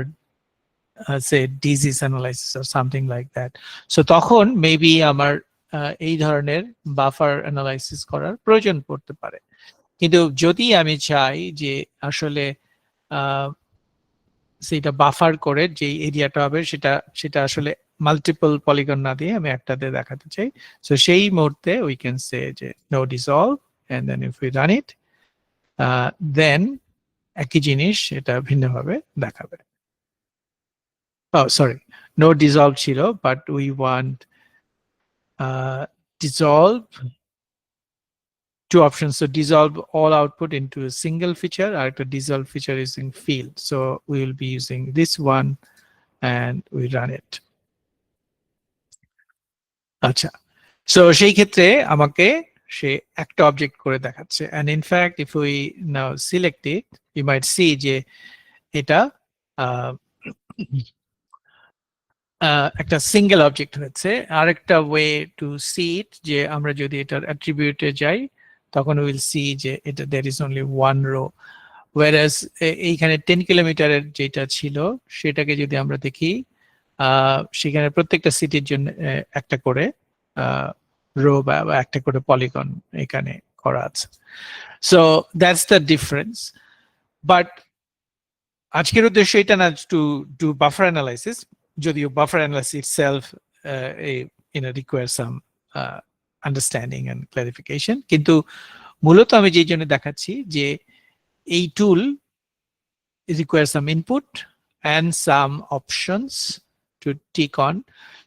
say disease analysis or something like that. So তখন maybe আমার এই ধরনের buffer analysis করার প্রয়োজন পড়তে পারে। কিন্তু যদি আমি চাই যে আসলে সেটা বাফার করে যে এরিয়াটা হবে সেটা আসলে মাল্টিপল পলিগন না দিয়ে আমি একটাতে দেখাতে চাই, সো সেই মুহূর্তে উই ক্যান সে যে no dissolve and then if we run it then একই জিনিস এটা ভিন্নভাবে দেখাবে। সরি, নো ডিসলভ ছিল, but we want dissolve, two options. So dissolve all output into a single feature, or a dissolve feature using field. So we will be using this one and we run it. আচ্ছা, so সেই ক্ষেত্রে আমাকে সে একটা object করে দেখাচ্ছে, and in fact if we now select it you might see যে এটা একটা সিঙ্গেল অবজেক্ট হয়েছে। আরেকটা ওয়ে টু সি ইট যে আমরা যদি এটার অ্যাট্রিবিউটে যাই তখন উইল সি যে এটা there is only one row, whereas এইখানে 10 কিলোমিটারের যেটা ছিল সেটাকে যদি আমরা দেখি সেখানে প্রত্যেকটা সিটির জন্য একটা করে রো বা একটা করে পলিগন এখানে করা আছে। So that's the difference. But আজকের উদ্দেশ্য এটা না টু ডু বাফার অ্যানালাইসিস, যদিও buffer analysis itself requires some understanding and clarification, কিন্তু মূলত আমি যেই জন্য দেখাচ্ছি যে এই টুল requires some input and some options to tick on.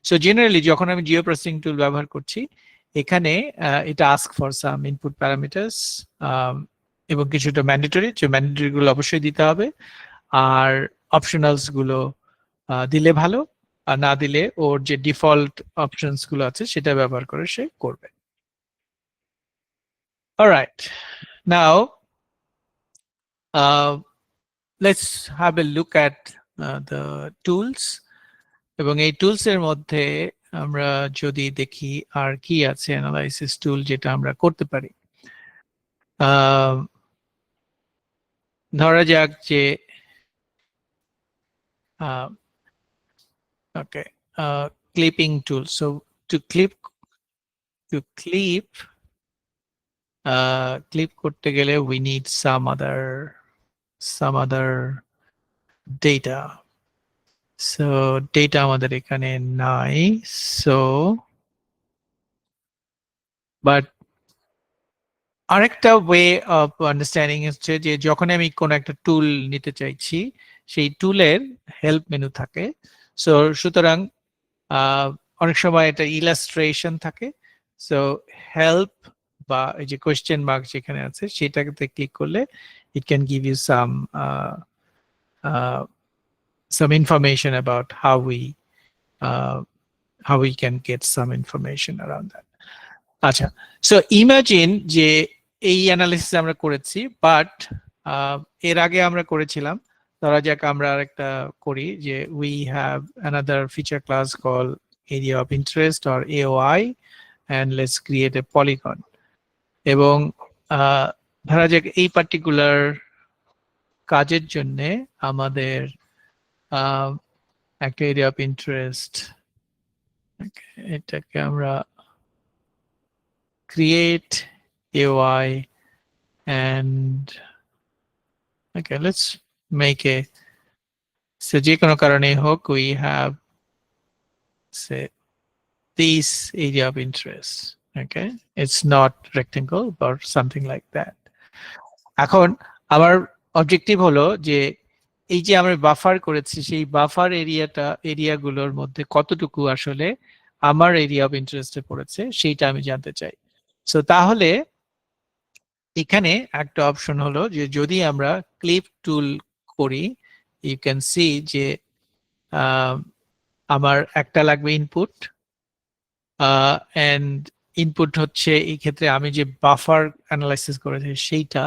So generally যখন আমি জিও প্রসেসিং টুল ব্যবহার করছি এখানে এটা ask for some input parameters এবং কিছুটা ম্যান্ডেটরি, যে ম্যান্ডেটরি গুলো অবশ্যই দিতে হবে, আর অপশনালস গুলো দিলে ভালো, আর না দিলে ওর যে ডিফল্ট অপশনস গুলো আছে সেটা ব্যবহার করে সে করবে। Alright, now let's have a look at the tools, এবং এই টুলস এর মধ্যে আমরা যদি দেখি আর কি আছে অ্যানালাইসিস টুল যেটা আমরা করতে পারি। ধরা যাক যে okay, clipping tool. So to clip করতে গেলে we need some other data. So data আমাদের এখানে নাই, so but আরেকটা ওয়ে অফ আন্ডারস্ট্যান্ডিং হচ্ছে যে যখন আমি কোনো একটা টুল নিতে চাইছি সেই টুলের হেল্প মেনু থাকে। সো সুতরাং অনেক সময় এটা ইলাস্ট্রেশন থাকে, সো হেল্প বা এই যে কোয়েশ্চেন মার্ক যেখানে আছে সেটাতে ক্লিক করলে it can give you some information about how how we can get some information around that. আচ্ছা, so imagine যে এই অ্যানালিসিস আমরা করেছি, বাট এর আগে আমরা করেছিলাম, ধরা যাক আমরা আরেকটা করি যে we have another feature class called area of interest or AOI, and let's create a polygon. এবং ধরা যাক এই পার্টিকুলার কাজের জন্য আমাদের একটা এরিয়া অফ ইন্টারেস্ট, এটাকে আমরা create AOI, and okay, let's make a, so যে কোনো কারণে হোক we have say this area of interest. Okay, it's not rectangle or something like that. এখন আমার অবজেক্টিভ হলো যে এই যে আমরা বাফার করেছি সেই বাফার এরিয়াগুলোর মধ্যে কতটুকু আসলে আমার এরিয়া অফ ইন্টারেস্টে পড়েছে সেইটা আমি জানতে চাই। সো তাহলে এখানে একটা অপশন হলো যে যদি আমরা ক্লিপ টুল করি, ইউ ক্যান সি যে আমার একটা লাগবে ইনপুট, এন্ড ইনপুট হচ্ছে এই ক্ষেত্রে আমি যে বাফার অ্যানালাইসিস করেছি সেইটা,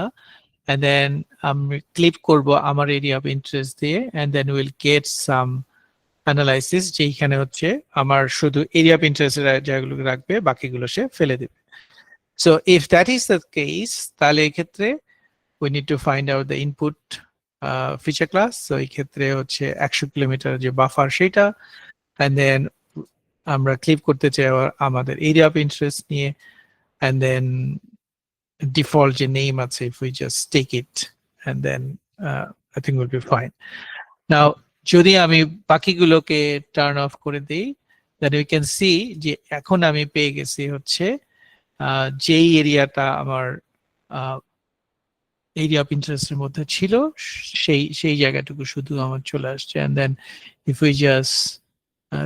and then আমি ক্লিপ করব আমার এরিয়া অফ ইন্টারেস্ট দিয়ে, and then we'll get some analysis যেখানে হচ্ছে আমার শুধু এরিয়া অফ ইন্টারেস্টের জায়গাগুলো রাখবে, বাকিগুলো সে ফেলে দেবে। So if that is the case, তাহলে এই ক্ষেত্রে we need to find out the input feature class. So এই ক্ষেত্রে হচ্ছে 100 কিলোমিটার যে বাফার সেটা, and then আমরা ক্লিপ করতে চাই আমাদের এরিয়া অফ ইন্টারেস্ট নিয়ে, and then default যে name আছে, if we just take it, and then I think we'll be fine. Now যদি আমি বাকিগুলোকে টার্ন অফ করে দিই, then we can see যে এখন আমি পেয়ে গেছি হচ্ছে যেই এরিয়াটা আমার এরিয়া অফ ইন্টারেস্টের মধ্যে ছিল সেই জায়গাটুকু শুধু আমার চলে আসছে, and then if we just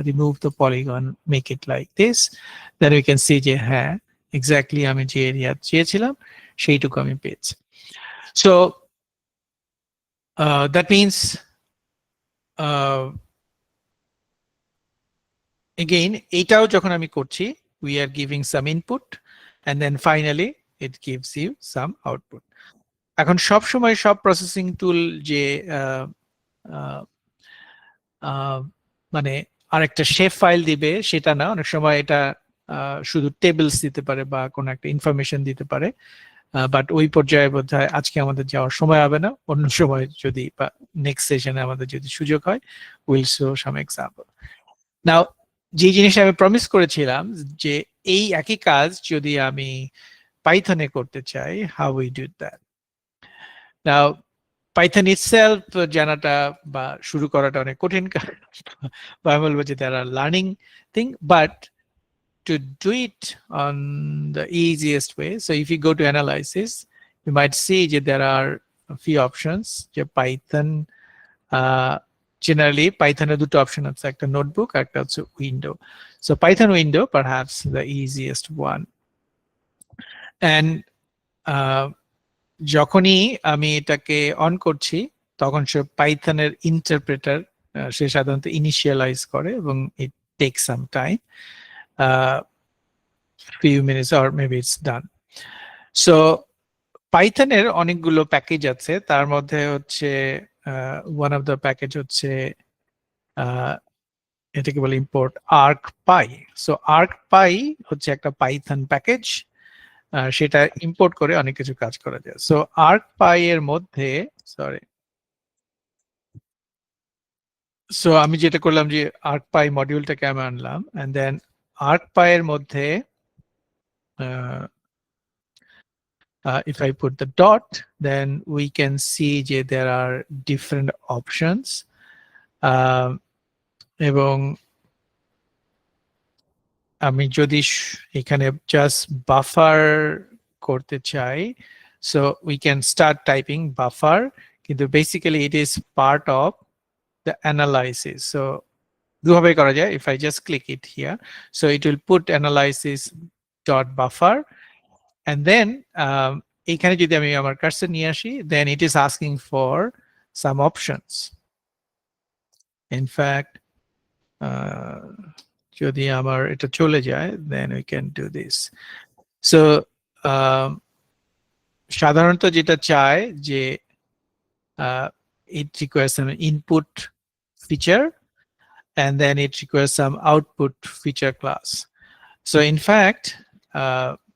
remove the polygon, make it like this, then we can see যে হ্যাঁ এক্স্যাক্টলি আমি যে এরিয়া চেয়েছিলাম সেইটুকু আমি পেয়েছি। So that means again এটাও যখন আমি করছি we are giving some input, and then finally it gives you some output. এখন সব সময় সব প্রসেসিং টুল যে মানে আরেকটা শেপ ফাইল দিবে সেটা না, অনেক সময় এটা শুধু টেবলস দিতে পারে বা কোনো একটা ইনফরমেশন দিতে পারে, বাট ওই পর্যায়ে বোধহয় আজকে আমাদের যাওয়ার সময় হবে না, অন্য সময় যদি বা নেক্সট সেশনে আমাদের যদি সুযোগ হয় উইল শো সাম এক্সাম্পল। নাও যে জিনিসটা আমি প্রমিস করেছিলাম যে এই একই কাজ যদি আমি পাইথনে করতে চাই, how we do that. Now Python itself জানাটা বা শুরু করাটা অনেক কঠিন, বা আমি বলবো যে there are learning thing, but to do it on the easiest way, so if you go to analysis you might see that there are a few options যে Python generally Python এর দুটো অপশন আছে, একটা notebook আর একটা হচ্ছে window. So Python window perhaps the easiest one, and যখনই আমি এটাকে অন করছি তখন সে পাইথনের ইন্টারপ্রেটার সে সাধারণত ইনিশিয়ালাইজ করে এবং it take some time, few minutes or maybe it's done. So পাইথনের অনেকগুলো প্যাকেজ আছে, তার মধ্যে হচ্ছে one of the প্যাকেজ হচ্ছে এটাকে বলে ইম্পোর্ট ArcPy. So ArcPy হচ্ছে একটা পাইথন প্যাকেজ, সেটা ইম্পোর্ট করে অনেক কিছু কাজ করা যায়। সো ArcPy এর মধ্যে সো আমি যেটা করলাম যে ArcPy মডিউলটাকে আমি আনলাম, and then ArcPy এর মধ্যে if I put the dot, then we can see যে there are different options, এবং আমি যদি এখানে জাস্ট বাফার করতে চাই, so we can start typing buffer, কিন্তু basically it is part of the analysis. So দুভাবে করা যায়, if I just click it here, so it will put analysis dot buffer, and then এখানে যদি আমি আমার cursor নিয়ে আসি, then it is asking for some options. In fact যদি আমার এটা চলে যায়, then we can do this. So সাধারণত যেটা চায় যে it requires some input feature and then it requires some output feature class. So in fact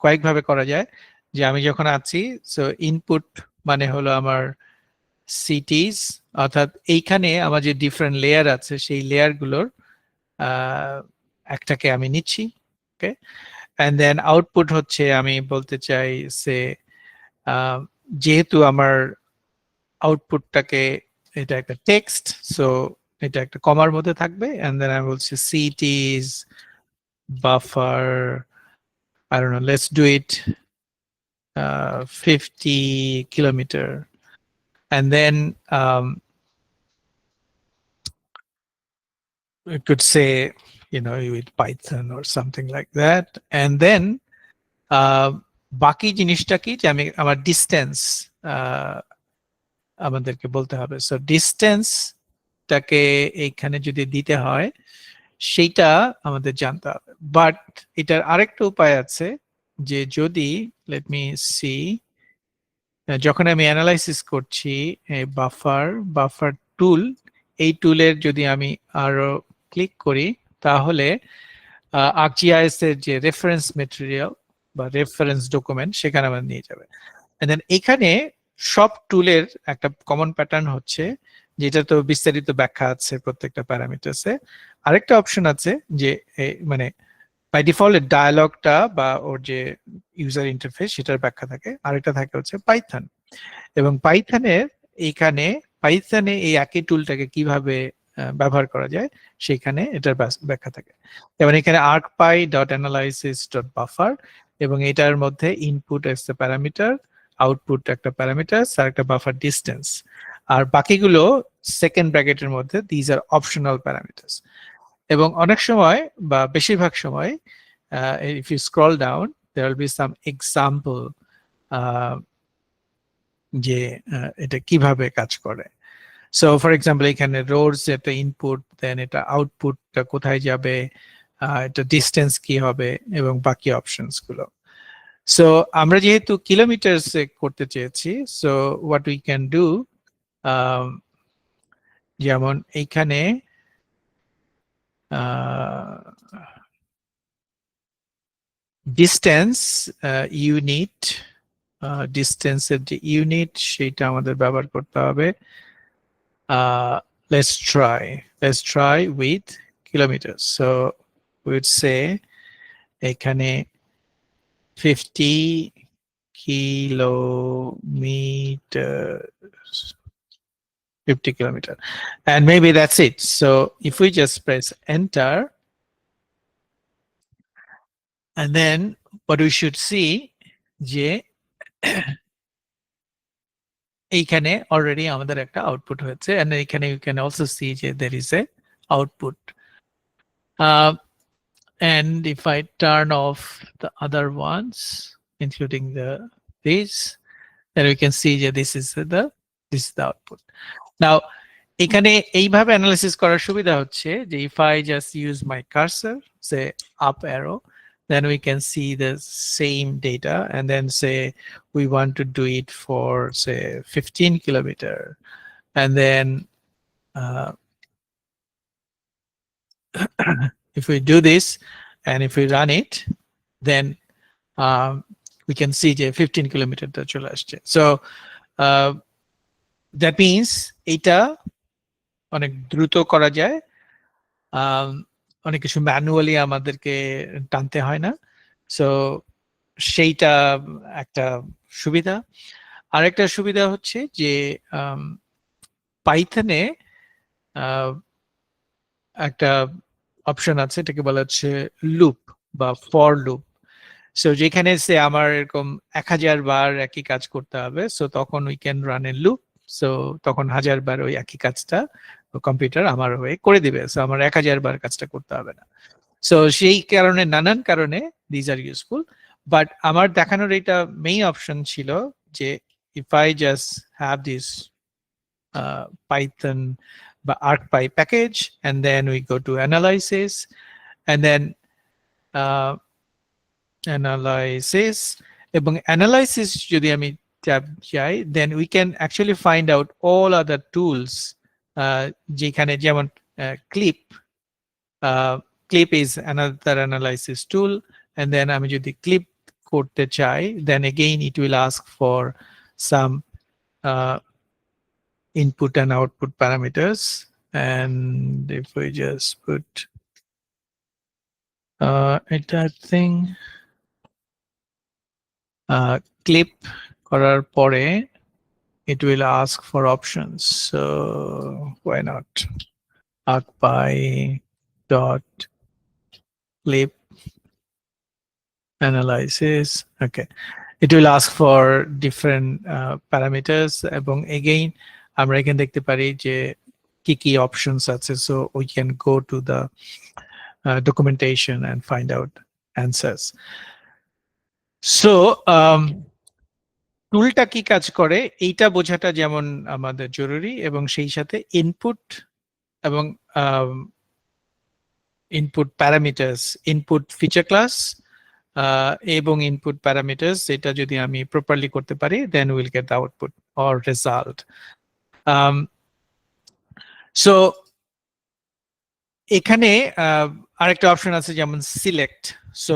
কয়েকভাবে করা যায়, যে আমি যখন আছি, so input মানে হলো আমার cities, অর্থাৎ এইখানে আমার যে ডিফারেন্ট লেয়ার আছে সেই লেয়ার গুলোর একটাকে আমি নিচ্ছি, ওকে, and then output হচ্ছে আমি বলতে চাই সে যেহেতু আমার আউটপুটটাকে এটা একটা টেক্সট, সো এটা একটা কমার মধ্যে থাকবে, and then আমি বলছি cities buffer, I don't know, let's do it 50 kilometer, and then it could say, you know, with Python or something like that, and then বাকি জিনিসটা কি, যে আমি আমার ডিস্টেন্স আমাদেরকে বলতে হবে। সো ডিস্টেন্সটাকে এইখানে যদি দিতে হয় সেইটা আমাদের জানতে হবে। বাট এটার আরেকটা উপায় আছে, যে যদি লেট মি সি, যখন আমি অ্যানালাইসিস করছি বাফার টুল, এই টুলের যদি আমি আরো ক্লিক করি তাহলে ArcGIS এর যে রেফারেন্স মেটেরিয়াল বা রেফারেন্স ডকুমেন্ট সেখানে আমার নিয়ে যাবে। দেন এখানে সব টুলের একটা কমন প্যাটার্ন হচ্ছে, যেটা তো বিস্তারিত ব্যাখ্যা আছে প্রত্যেকটা প্যারামিটারসে। আরেকটা অপশন আছে যে মানে বাই ডিফল্ট ডায়ালগটা বা ওর যে ইউজার ইন্টারফেস সেটার ব্যাখ্যা থাকে, আরেকটা থাকে হচ্ছে পাইথন। এবং পাইথনের এই একই টুলটাকে কিভাবে ব্যবহার করা যায় সেখানে এটার ব্যাখ্যা থাকে। যেমন এখানে arcpy.analysis.buffer, এবং এটার মধ্যে ইনপুট একটা প্যারামিটার, আউটপুট একটা প্যারামিটার, আর একটা বাফার ডিস্টেন্স, আর বাকিগুলো সেকেন্ড ব্র্যাকেটের মধ্যে দিজ আর অপশনাল প্যারামিটার্স। এবং অনেক সময় বা বেশিরভাগ সময় if you scroll down there will be some example যে এটা কিভাবে কাজ করে। সো ফর এক্সাম্পল এখানে রোডস একটা ইনপুট, দেন এটা আউটপুটটা কোথায় যাবে, এটা ডিস্টেন্স কি হবে, এবং বাকি অপশনস গুলো। সো আমরা যেহেতু কিলোমিটার্স করতে চেয়েছি, so what we can do, যেমন এইখানে ডিস্টেন্স ইউনিট, ডিস্টেন্সের যে ইউনিট সেটা আমাদের ব্যবহার করতে হবে। let's try with kilometers. So we would say এখানে 50 kilometers, 50 kilometer, and maybe that's it. So if we just press enter, and then what we should see যে এইখানে অলরেডি আমাদের একটা আউটপুট হয়েছে, and এখানে you can also see যে there is a output. And if I turn off the other ones, including these, then we can see that this is the output. Now এখানে এইভাবে analysis করার সুবিধা হচ্ছে যে if I just use my cursor, say up arrow, then we can see the same data, and then say we want to do it for say 15 kilometer, and then if we do this and if we run it, then we can see the 15 kilometer চলে আসছে। So that means এটা অনেক দ্রুত করা যায়, অনেক কিছু manually আমাদেরকে টানতে হয় না। সো সেইটা একটা সুবিধা। আরেকটা সুবিধা হচ্ছে যে পাইথনে একটা অপশন আছে, এটাকে বলা হচ্ছে লুপ বা ফর লুপ। সো যেখানে সে আমার এরকম 1000 বার একই কাজ করতে হবে, সো তখন we can run A loop. So তখন 1000 বার ওই একই কাজটা কম্পিউটার আমার হয়ে করে দিবে, সো আমার 1000 বার কাজটা করতে হবে না। সো সেই কারণে নানান কারণে দিজ আর ইউজফুল। বাট আমার দেখানোর এটা মেইন অপশন ছিল যে if I just have this Python বা ArcPy package, and then we go to analysis, and then analysis এবং analysis যদি আমি tab যাই, then we can actually find out all other tools যেখানে যেমন clip clip is another analysis tool, and then আমি যদি clip করতে চাই, then again it will ask for some input and output parameters, and if we just put এটা thing clip করার পরে it will ask for options, so why not arcpy dot clip analysis. Okay, it will ask for different parameters, এবং again আমরা এখানে দেখতে পারি যে কি কি options আছে, so we can go to the documentation and find out answers. So টুলটা কি কাজ করে এইটা বোঝাটা যেমন আমাদের জরুরি, এবং সেই সাথে ইনপুট এবং input parameters, input feature class এবং ইনপুট প্যারামিটারস, এটা যদি আমি প্রপারলি করতে পারি, then will get the output or result. So এখানে আরেকটা অপশন আছে যেমন সিলেক্ট, সো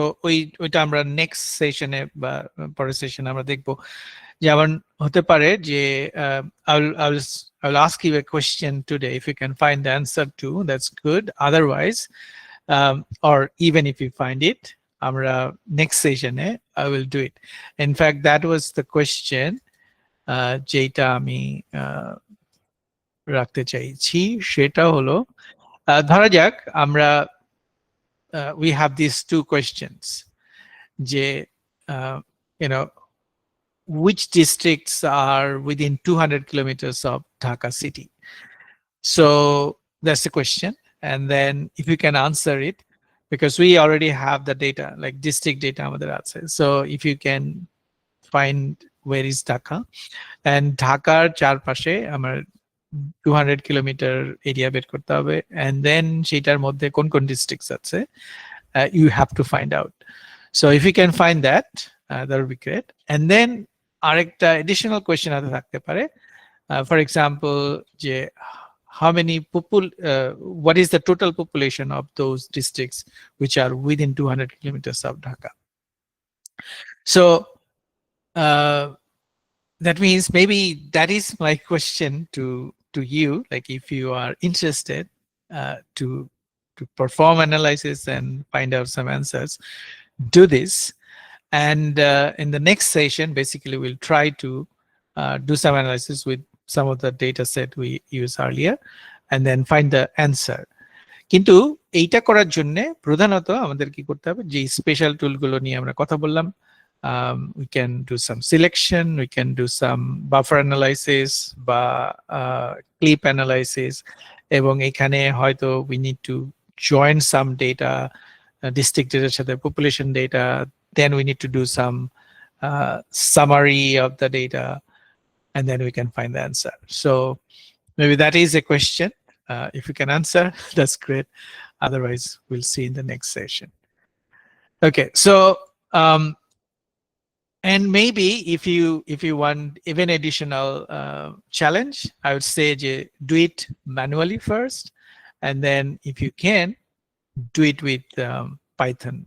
ওইটা আমরা নেক্সট সেশনে বা পরের সেশনে আমরা দেখবো। যেমন হতে পারে যে I will ask you a question today. If you can find the answer to, that's good. Otherwise, or even if you find it, amra next session I will do it. In fact, that was the question যেটা আমি রাখতে চাইছি, সেটা হলো ধরা যাক আমরা we have these two questions যে you know, which districts are within 200 kilometers of Dhaka city? So that's the question. And then if you can answer it, because we already have the data, like district data. So if you can find where is Dhaka, and Dhaka চারপাশে আমার 200 kilometer area বের করতে হবে, and then সেটার মধ্যে কোন কোন districts আছে, you have to find out. So if you can find that, that would be great. And then আরেকটা additional question আছে থাকতে পারে, for example যে how many people, what is the total population of those districts which are within 200 kilometers of Dhaka. So that means maybe that is my question to you, like if you are interested to perform analysis and find out some answers, do this. And in the next session, basically we'll try to do some analysis with some of the data set we used earlier, and then find the answer. কিন্তু এইটা করার জন্য প্রধানত আমাদের কি করতে হবে, যে স্পেশাল টুলগুলো নিয়ে আমরা কথা বললাম, we can do some selection, we can do some buffer analysis বা clip analysis, এবং এখানে হয়তো we need to join some data, district data সাথে population data, then we need to do some summary of the data, and then we can find the answer. So maybe that is a question. If you can answer, that's great. Otherwise, we'll see in the next session. Okay, so and maybe if you want even additional challenge, I would say do it manually first, and then if you can, do it with Python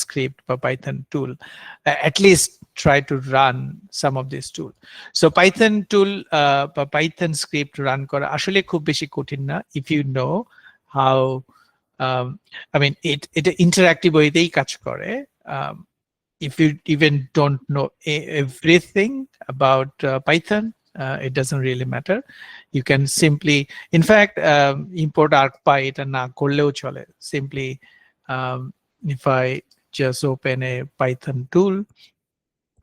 script or Python tool. At least try to run some of these tools. So Python tool or Python script run kora ashole khub beshi kothin na if you know how I mean it interactive way tei kaj kore. If you even don't know everything about Python, it doesn't really matter. You can simply, in fact, import ArcPy eta na korleo chole. Simply if I just open a Python tool,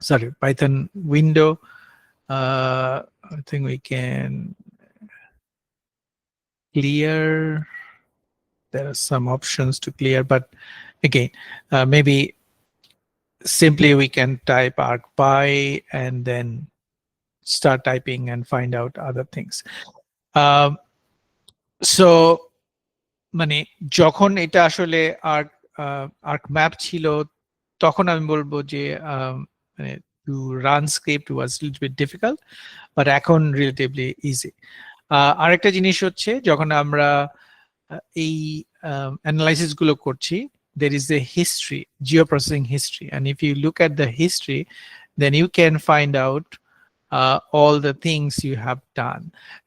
sorry, Python window, I think we can clear. There are some options to clear, but again, maybe simply we can type ArcPy and then start typing and find out other things. So মানে যখন এটা আসলে arc map ছিল তখন আমি বলবো যে মানে to run script was little bit difficult, but এখন রিলেটিভলি ইজি। আরেকটা জিনিস হচ্ছে যখন আমরা এই অ্যানালাইসিস গুলো করছি, there is a history, geoprocessing history, and if you look at the history, then you can find out all the things you have done.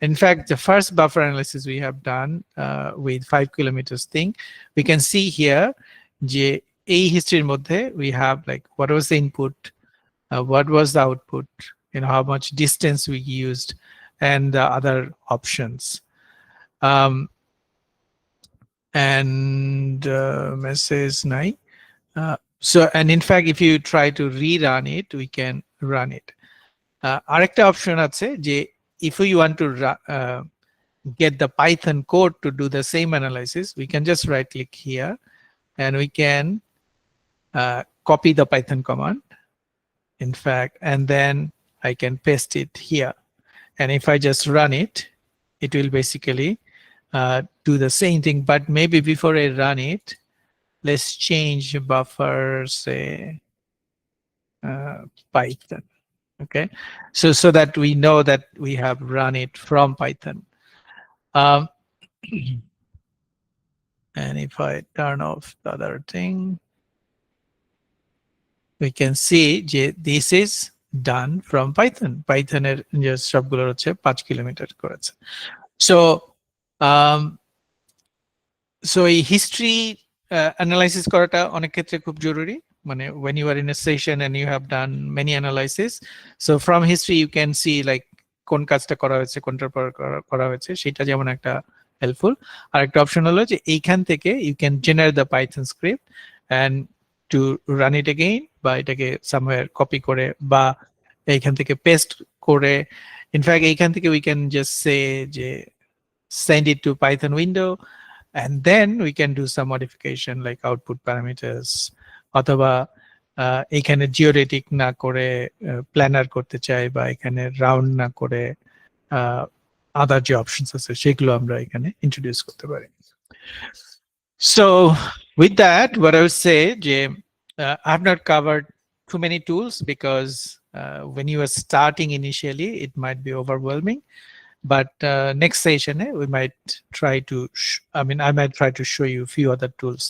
In fact, the first buffer analysis we have done with 5 kilometers thing, we can see here যে এই হিস্ট্রির মধ্যে we have like what was the input, what was the output, how much distance we used, and the other options. And message nai. So, and in fact, if you try to rerun it, we can run it. Arekta option আছে যে if we want to get the Python code to do the same analysis, we can just right click here and we can copy the Python command, in fact, and then I can paste it here. And if I just run it, it will basically do the same thing. But maybe before I run it, let's change buffer, say Python. Okay, so that we know that we have run it from Python. And if I turn off the other thing, we can see this is done from Python. Python এর যে সবগুলো হচ্ছে 5 kilometre করেছে। So so এই history analysis করাটা অনেক ক্ষেত্রে খুব জরুরি, মানে when you are in a session and you have done many analysis, so from history you can see like কোন কাজটা করা হয়েছে, কোনটার পর করা হয়েছে, সেটা যেমন একটা হেল্পফুল। আর একটা অপশন হলো যে এইখান থেকে you can generate the Python script and to run it again, বা এটাকে somewhere কপি করে বা এইখান থেকে পেস্ট করে, ইনফ্যাক্ট এইখান থেকে we can just say যে send it to Python window, and then we can do some modification like output parameters, অথবা এখানে জিওরেটিক না করে প্ল্যানার করতে চাই, বা এখানে রাউন্ড না করে আদার যে অপশনস আছে সেগুলো আমরা এখানে ইন্ট্রোডিউস করতে পারি। So with that, what I would say, I have not covered too many tools because when you are starting initially, it might be overwhelming. But next session, we might try to, I might try to show you a few other tools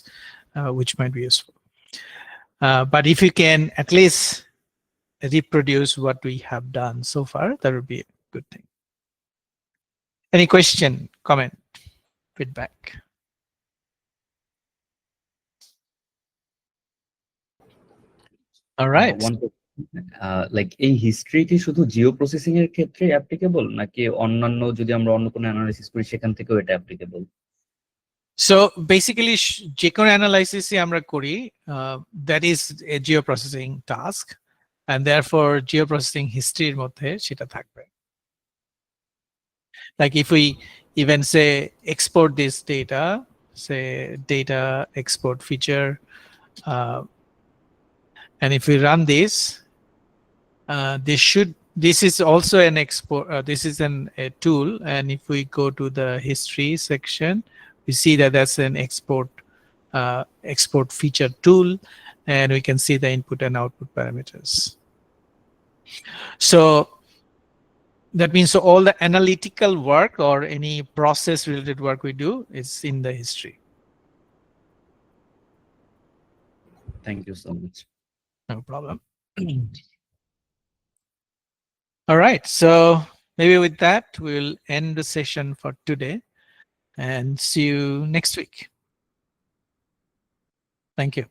which might be useful. But if you can at least reproduce what we have done so far, that would be a good thing. Any question, comment, feedback? All right. Like এই history কি শুধু Jio processing এর ক্ষেত্রে applicable, নাকি অন্যান্য যদি আমরা অন্য কোনো অ্যানালাইসিস করি সেখান থেকেও এটা অ্যাপ্লিকেবল? So basically, যে কোনো অ্যানালাইসিস আমরা করি, that is a geoprocessing task, and therefore geoprocessing history মধ্যে সেটা থাকবে। Like if we even say export this data, say data export feature, and if we run this, this is also an export, this is a tool, and if we go to the history section, we see that that's an export feature tool, and we can see the input and output parameters. So that means so all the analytical work or any process related work we do is in the history. Thank you so much. No problem. All right, so maybe with that we'll end the session for today and see you next week. Thank you.